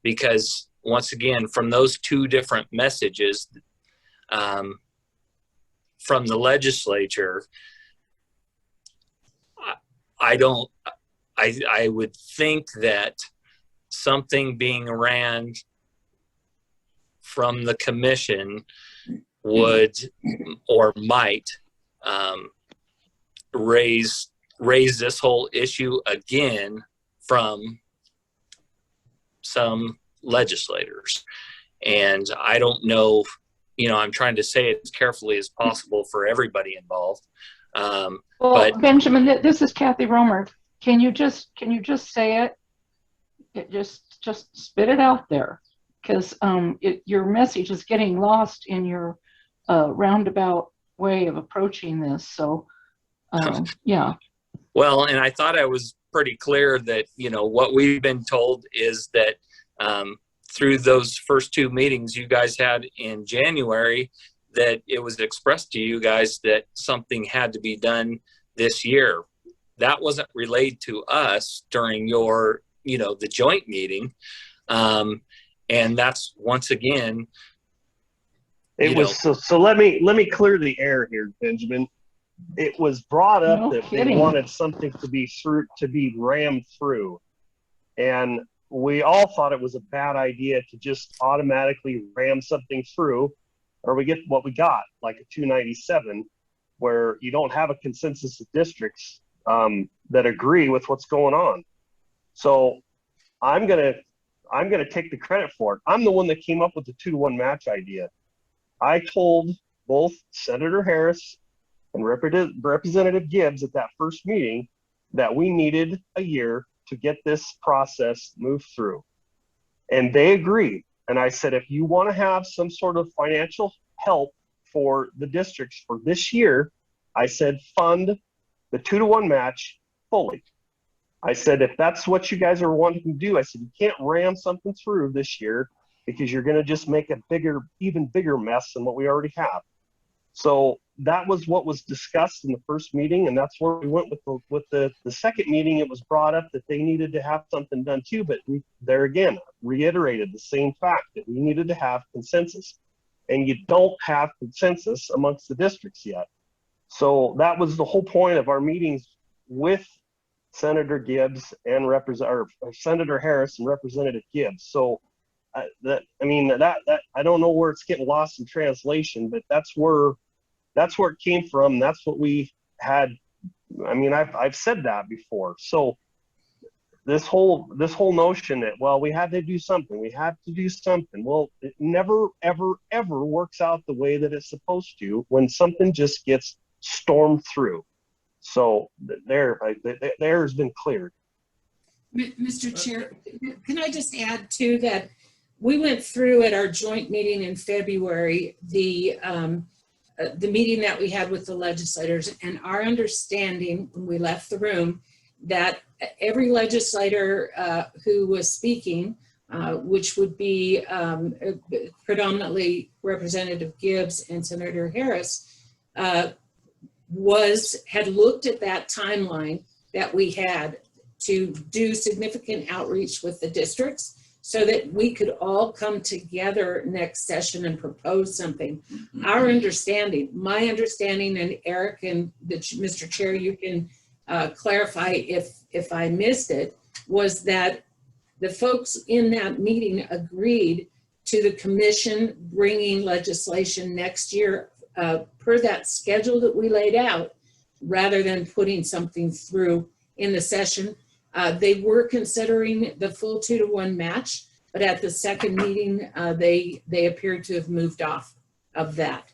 because once again, from those two different messages from the legislature, I would think that something being ran from the commission would or might raise this whole issue again from some legislators. And I don't know, you know, I'm trying to say it as carefully as possible for everybody involved. Well, but Benjamin, this is Kathy Romer. Can you just say it? Just spit it out there, because your message is getting lost in your roundabout way of approaching this. So, yeah. Well, and I thought I was pretty clear that, you know, what we've been told is that through those first two meetings you guys had in January, that it was expressed to you guys that something had to be done this year. That wasn't relayed to us during your, you know, the joint meeting. And that's once again, it was so let me clear the air here, Benjamin. It was brought up that they wanted something to be rammed through. And we all thought it was a bad idea to just automatically ram something through, or we get what we got, like a 297, where you don't have a consensus of districts that agree with what's going on. So I'm gonna take the credit for it. I'm the one that came up with the 2-to-1 match idea. I told both Senator Harris and Representative Gibbs at that first meeting that we needed a year to get this process moved through. And they agreed. And I said, if you want to have some sort of financial help for the districts for this year, I said, fund the 2-to-1 match fully. I said, if that's what you guys are wanting to do, I said, you can't ram something through this year because you're going to just make a even bigger mess than what we already have. So that was what was discussed in the first meeting, and that's where we went with the second meeting. It was brought up that they needed to have something done too, but we there again reiterated the same fact that we needed to have consensus, and you don't have consensus amongst the districts yet. So that was the whole point of our meetings with Senator Gibbs and Senator Harris and Representative Gibbs. So that I don't know where it's getting lost in translation, but that's where it came from. That's what we had. I mean, I've said that before. So this whole notion that, well, we had to do something. Well, it never, ever, ever works out the way that it's supposed to when something just gets stormed through. So there has been cleared. Mr. Chair, can I just add to that? We went through at our joint meeting in February, the meeting that we had with the legislators, and our understanding when we left the room that every legislator who was speaking, which would be predominantly Representative Gibbs and Senator Harris, had looked at that timeline that we had to do significant outreach with the districts so that we could all come together next session and propose something. Our understanding, my understanding, and Eric and Mr. Chair, you can clarify if I missed it, was that the folks in that meeting agreed to the commission bringing legislation next year per that schedule that we laid out, rather than putting something through in the session. They were considering the full 2-to-1 match, but at the second meeting, they appeared to have moved off of that.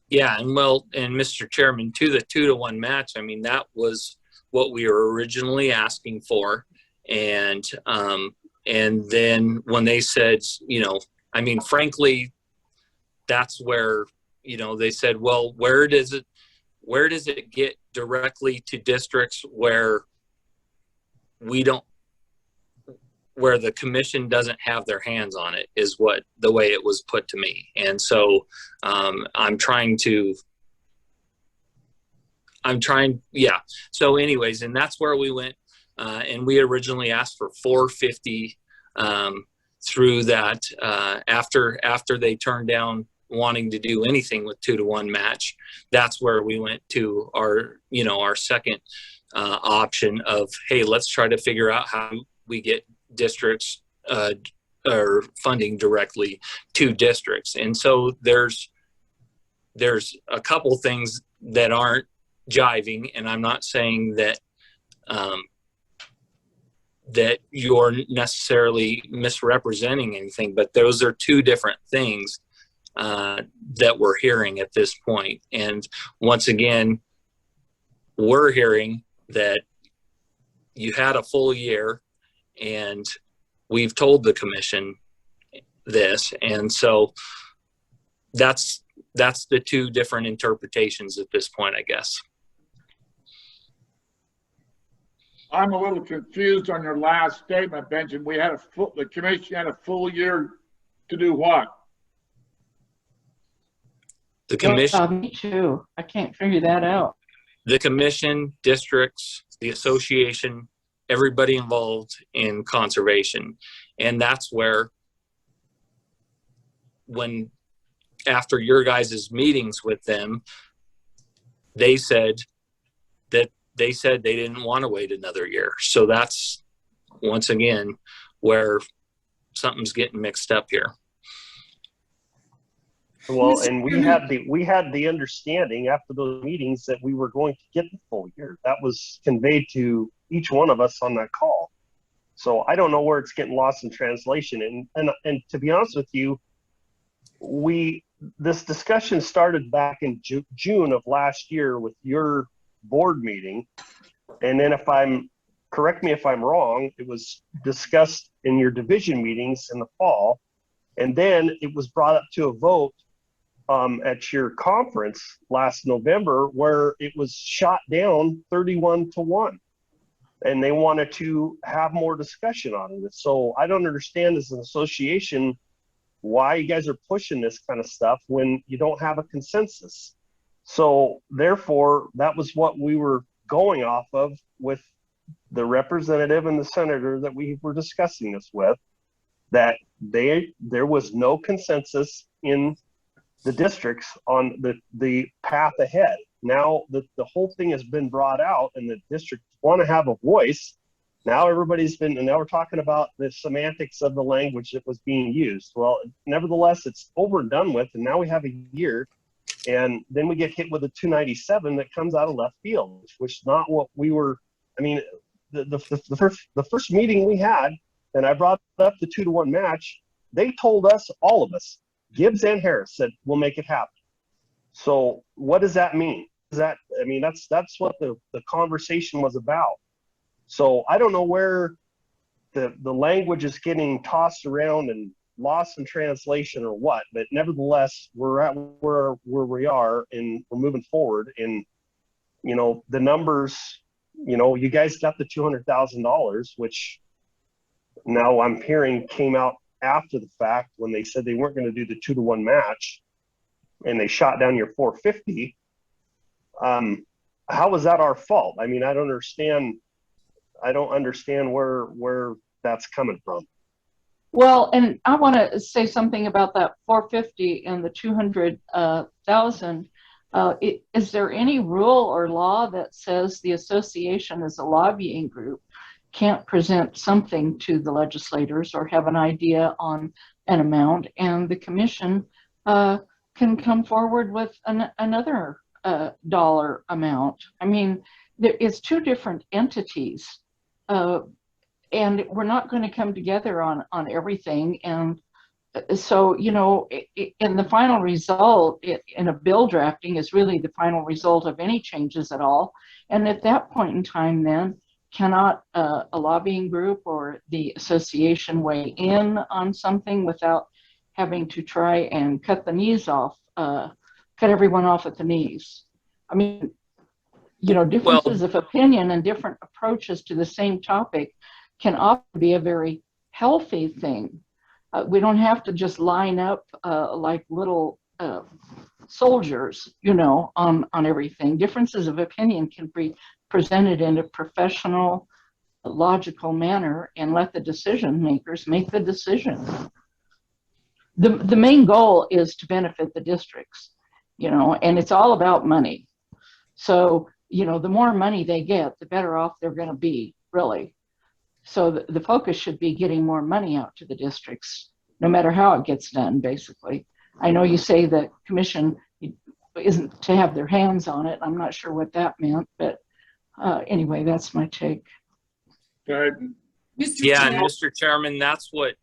Yeah, and Mr. Chairman, to the 2-to-1 match, I mean, that was what we were originally asking for. And then when they said, I mean, frankly, that's where, they said, well, where does it get directly to districts where where the commission doesn't have their hands on it, is the way it was put to me. And so So anyways, and that's where we went. And we originally asked for 450 through that after they turned down wanting to do anything with 2-to-1 match. That's where we went to our second option of, hey, let's try to figure out how we get districts or funding directly to districts. And so there's a couple things that aren't jiving, and I'm not saying that that you're necessarily misrepresenting anything, but those are two different things that we're hearing at this point. And once again, we're hearing that you had a full year, and we've told the commission this. And so that's the two different interpretations at this point, I guess. I'm a little confused on your last statement, Benjamin. The commission had a full year to do what? The commission. Me too. I can't figure that out. The commission, districts, the association, everybody involved in conservation. And that's where, after your guys' meetings with them, they said that they said they didn't want to wait another year. So that's once again where something's getting mixed up here. Well, and we had the understanding after those meetings that we were going to get the full year. That was conveyed to each one of us on that call. So I don't know where it's getting lost in translation. And to be honest with you, this discussion started back in June of last year with your board meeting. And then correct me if I'm wrong, it was discussed in your division meetings in the fall. And then it was brought up to a vote at your conference last November, where it was shot down 31-1. And they wanted to have more discussion on it. So I don't understand as an association why you guys are pushing this kind of stuff when you don't have a consensus. So therefore, that was what we were going off of with the representative and the senator that we were discussing this with, that there was no consensus in the districts on the path ahead. Now that the whole thing has been brought out and the districts want to have a voice, now and now we're talking about the semantics of the language that was being used. Well, nevertheless, it's over and done with, and now we have a year, and then we get hit with a 297 that comes out of left field, which is not what we were. I mean, the first meeting we had, and I brought up the 2-1 match. They told us, all of us, Gibbs and Harris said, we'll make it happen. So what does that mean? That's what the conversation was about. So I don't know where the language is getting tossed around and lost in translation or what, but nevertheless, we're at where we are, and we're moving forward. And, the numbers, you guys got the $200,000, which now I'm hearing came out after the fact when they said they weren't going to do the 2-1 match, and they shot down your 450. How was that our fault? I mean, I don't understand where that's coming from. Well, and I want to say something about that 450 and the 200,000. Is there any rule or law that says the association as a lobbying group can't present something to the legislators or have an idea on an amount, and the commission can come forward with another dollar amount? I mean, it's two different entities, and we're not going to come together on everything. And so, in the final result, in a bill drafting is really the final result of any changes at all. And at that point in time, then, cannot a lobbying group or the association weigh in on something without having to try and cut everyone off at the knees? I mean, differences of opinion and different approaches to the same topic can often be a very healthy thing. We don't have to just line up like little soldiers, on everything. Differences of opinion can be presented in a professional, logical manner, and let the decision makers make the decision. The main goal is to benefit the districts, and it's all about money. So, the more money they get, the better off they're going to be, really. So the focus should be getting more money out to the districts, no matter how it gets done, basically. I know you say the commission isn't to have their hands on it. I'm not sure what that meant, but anyway, that's my take. Right. Yeah, and Mr. Chairman, that's what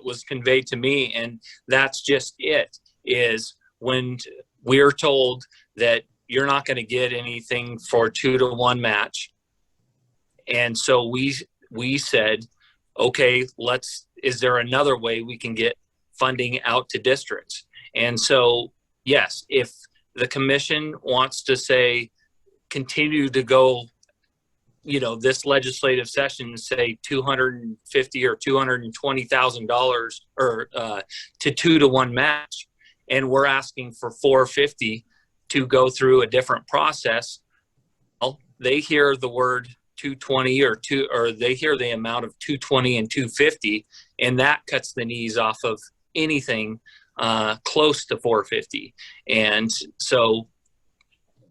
was conveyed to me, and that's just it, is when we're told that you're not going to get anything for 2-1 match. And so we said, okay, is there another way we can get funding out to districts? And so, yes, if the commission wants to say, continue to go, this legislative session, say $250,000 or $220,000 or to 2-1 match, and we're asking for 450 to go through a different process. Well, they hear the word 220 or they hear the amount of 220 and 250, and that cuts the knees off of anything close to 450. And so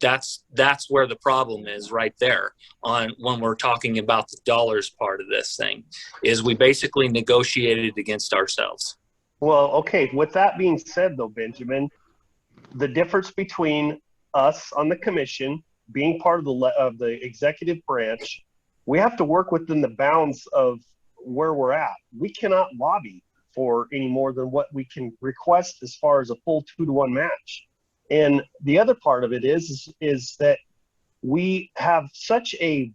that's where the problem is right there on when we're talking about the dollars part of this thing, is we basically negotiated against ourselves. Well, okay. With that being said, though, Benjamin, the difference between us on the commission being part of the executive branch, we have to work within the bounds of where we're at. We cannot lobby for any more than what we can request as far as a full 2-to-1 match. And the other part of it is that we have such a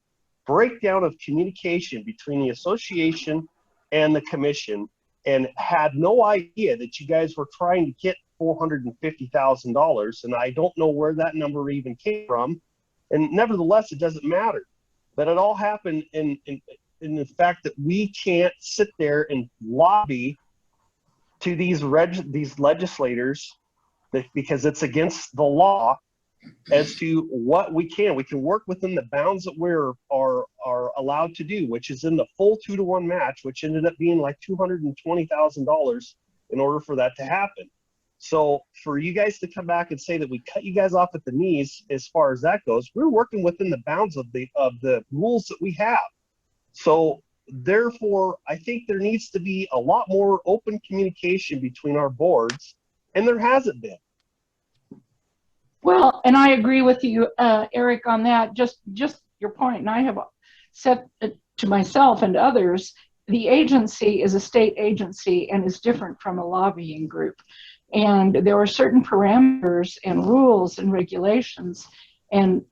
breakdown of communication between the association and the commission, and had no idea that you guys were trying to get $450,000. And I don't know where that number even came from. And nevertheless, it doesn't matter. But it all happened in the fact that we can't sit there and lobby to these legislators because it's against the law as to what we can. We can work within the bounds that we're allowed to do, which is in the full 2-to-1 match, which ended up being like $220,000 in order for that to happen. So for you guys to come back and say that we cut you guys off at the knees as far as that goes, we're working within the bounds of the rules that we have. So therefore, I think there needs to be a lot more open communication between our boards, and there hasn't been. Well, and I agree with you, Eric, on that. Just your point, and I have said to myself and others, the agency is a state agency and is different from a lobbying group. And there are certain parameters and rules and regulations and,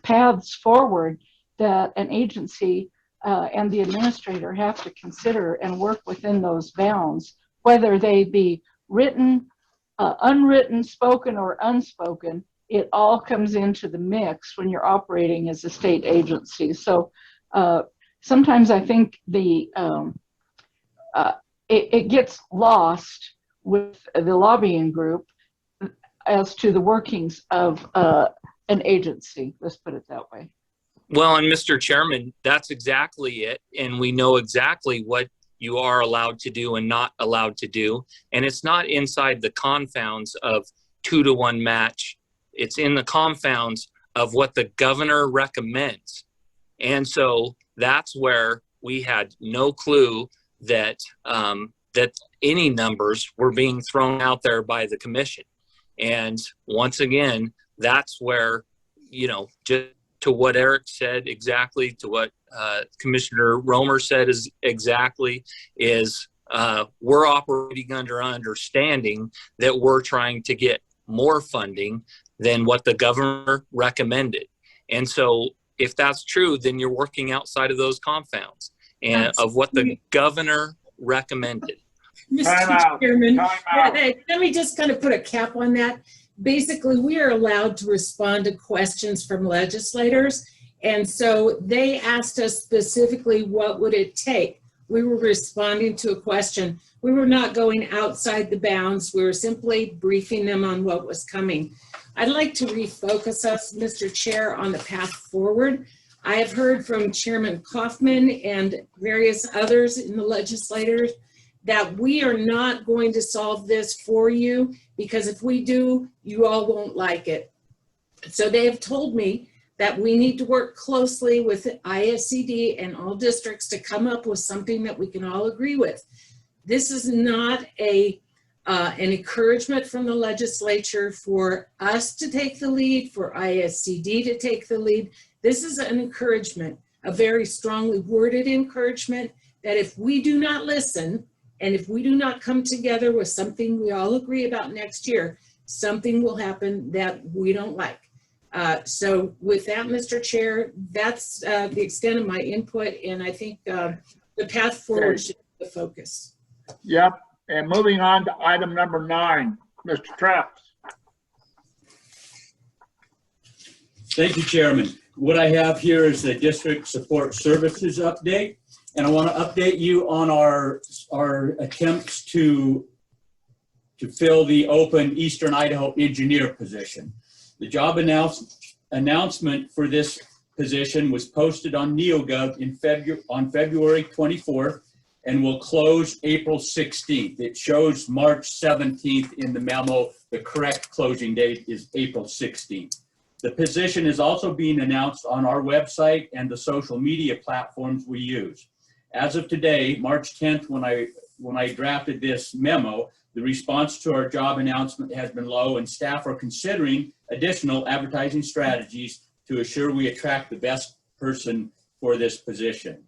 paths forward that an agency and the administrator have to consider and work within those bounds, whether they be written, unwritten, spoken, or unspoken. It all comes into the mix when you're operating as a state agency. So sometimes I think it gets lost with the lobbying group as to the workings of an agency. Let's put it that way. Well, and Mr. Chairman, that's exactly it. And we know exactly what you are allowed to do and not allowed to do. And it's not inside the confounds of 2-to-1 match. It's in the confounds of what the governor recommends. And so that's where we had no clue that that any numbers were being thrown out there by the commission. And once again, that's where, just to what Eric said exactly, to what Commissioner Romer said is exactly, we're operating under understanding that we're trying to get more funding than what the governor recommended. And so if that's true, then you're working outside of those confounds and of what the governor recommended. Mr. Chairman, let me just kind of put a cap on that. Basically, we are allowed to respond to questions from legislators. And so they asked us specifically, what would it take? We were responding to a question. We were not going outside the bounds. We were simply briefing them on what was coming. I'd like to refocus us, Mr. Chair, on the path forward. I have heard from Chairman Kaufman and various others in the legislators that we are not going to solve this for you, because if we do, you all won't like it. So they have told me that we need to work closely with ISCD and all districts to come up with something that we can all agree with. This is not an encouragement from the legislature for us to take the lead, for ISCD to take the lead. This is an encouragement, a very strongly worded encouragement, that if we do not listen, and if we do not come together with something we all agree about next year, something will happen that we don't like. So with that, Mr. Chair, that's the extent of my input, and I think the path forward should be the focus. Yep, and moving on to item number 9, Mr. Traps. Thank you, Chairman. What I have here is the district support services update. And I want to update you on our attempts to fill the open Eastern Idaho engineer position. The job announcement for this position was posted on NeoGov on February 24th and will close April 16th. It shows March 17th in the memo. The correct closing date is April 16th. The position is also being announced on our website and the social media platforms we use. As of today, March 10th, when I drafted this memo, the response to our job announcement has been low, and staff are considering additional advertising strategies to assure we attract the best person for this position.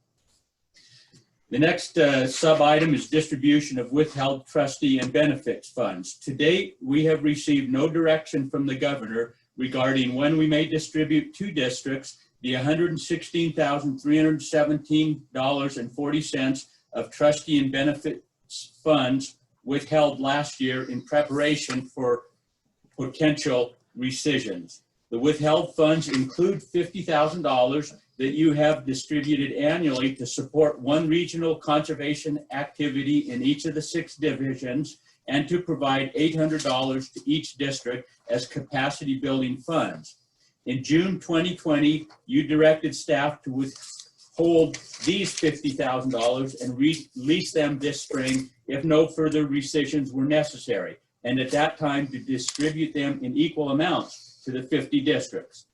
The next sub-item is distribution of withheld trustee and benefits funds. To date, we have received no direction from the governor regarding when we may distribute to districts the $116,317.40 of trustee and benefits funds withheld last year in preparation for potential rescissions. The withheld funds include $50,000 that you have distributed annually to support one regional conservation activity in each of the 6 divisions, and to provide $800 to each district as capacity building funds. In June 2020, you directed staff to withhold these $50,000 and release them this spring if no further rescissions were necessary, and at that time to distribute them in equal amounts to the 50 districts.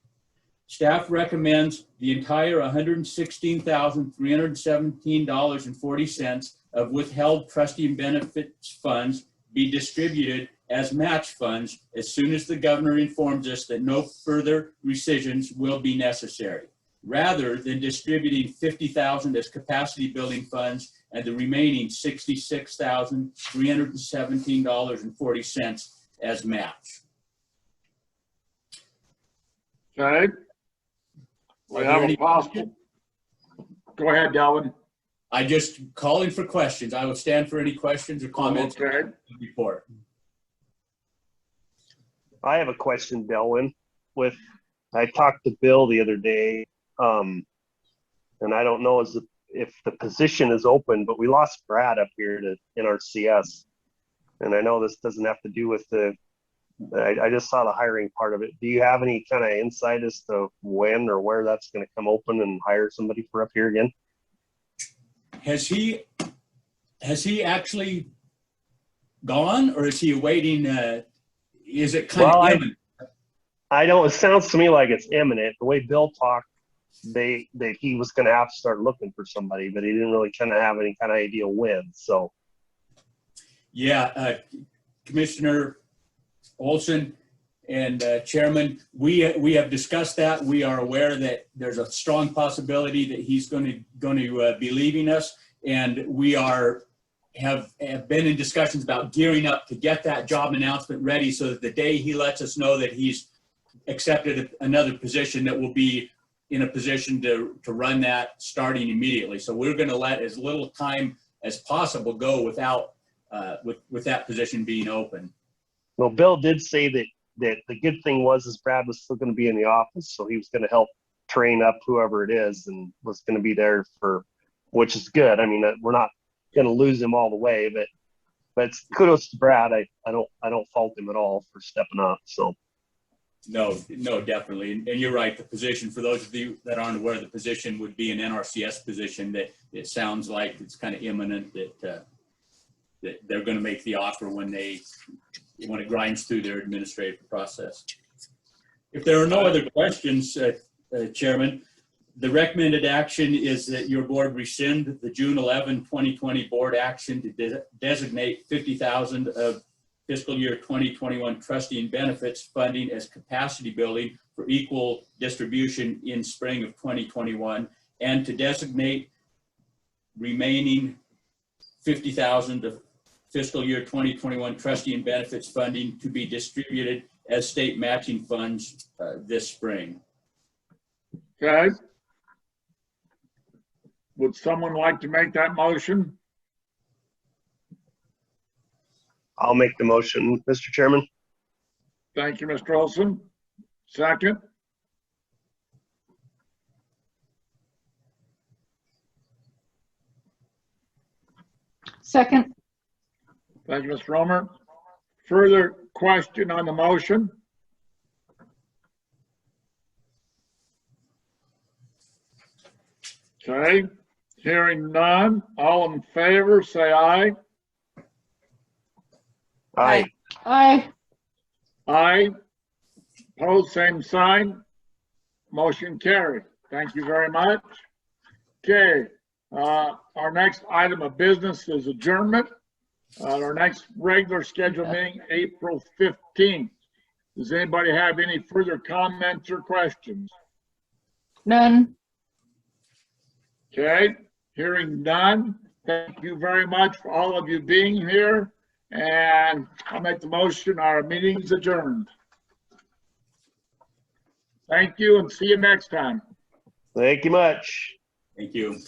Staff recommends the entire $116,317.40 of withheld trustee and benefits funds be distributed as match funds as soon as the governor informs us that no further rescissions will be necessary, rather than distributing $50,000 as capacity building funds and the remaining $66,317.40 as match. Okay. We have a possible. Go ahead, Delvin. I just calling for questions. I will stand for any questions or comments. Okay. Report. I have a question, Delwyn. I talked to Bill the other day, and I don't know if the position is open, but we lost Brad up here to NRCS, and I know this doesn't have to do with I just saw the hiring part of it. Do you have any kind of insight as to when or where that's going to come open and hire somebody for up here again? Has he actually gone, or is he awaiting? Is it kind of imminent? I don't. It sounds to me like it's imminent. The way Bill talked, that he was going to have to start looking for somebody, but he didn't really kind of have any kind of idea when. So, yeah, Commissioner Olson and Chairman, we have discussed that. We are aware that there's a strong possibility that he's going to be leaving us, and we have been in discussions about gearing up to get that job announcement ready so that the day he lets us know that he's accepted another position, that we'll be in a position to run that starting immediately. So we're going to let as little time as possible go without with that position being open. Well, Bill did say that the good thing is Brad was still going to be in the office, so he was going to help train up whoever it is and was going to be there which is good. I mean, we're not going to lose him all the way, but kudos to Brad. I don't fault him at all for stepping up. So. No, definitely. And you're right. The position, for those of you that aren't aware, the position would be an NRCS position that it sounds like it's kind of imminent that they're going to make the offer when it grinds through their administrative process. If there are no other questions, Chairman, the recommended action is that your board rescind the June 11, 2020 board action to designate $50,000 of fiscal year 2021 trustee and benefits funding as capacity building for equal distribution in spring of 2021, and to designate remaining $50,000 of fiscal year 2021 trustee and benefits funding to be distributed as state matching funds this spring. Okay. Would someone like to make that motion? I'll make the motion, Mr. Chairman. Thank you, Mr. Olson. Second. Second. Thank you, Ms. Romer. Further question on the motion? Okay, hearing none. All in favor, say aye. Aye. Aye. Aye. Opposed, same sign. Motion carried. Thank you very much. Okay, our next item of business is adjournment. Our next regular scheduled meeting, April 15th. Does anybody have any further comments or questions? None. Okay, hearing none. Thank you very much for all of you being here. And I'll make the motion. Our meeting is adjourned. Thank you and see you next time. Thank you much. Thank you.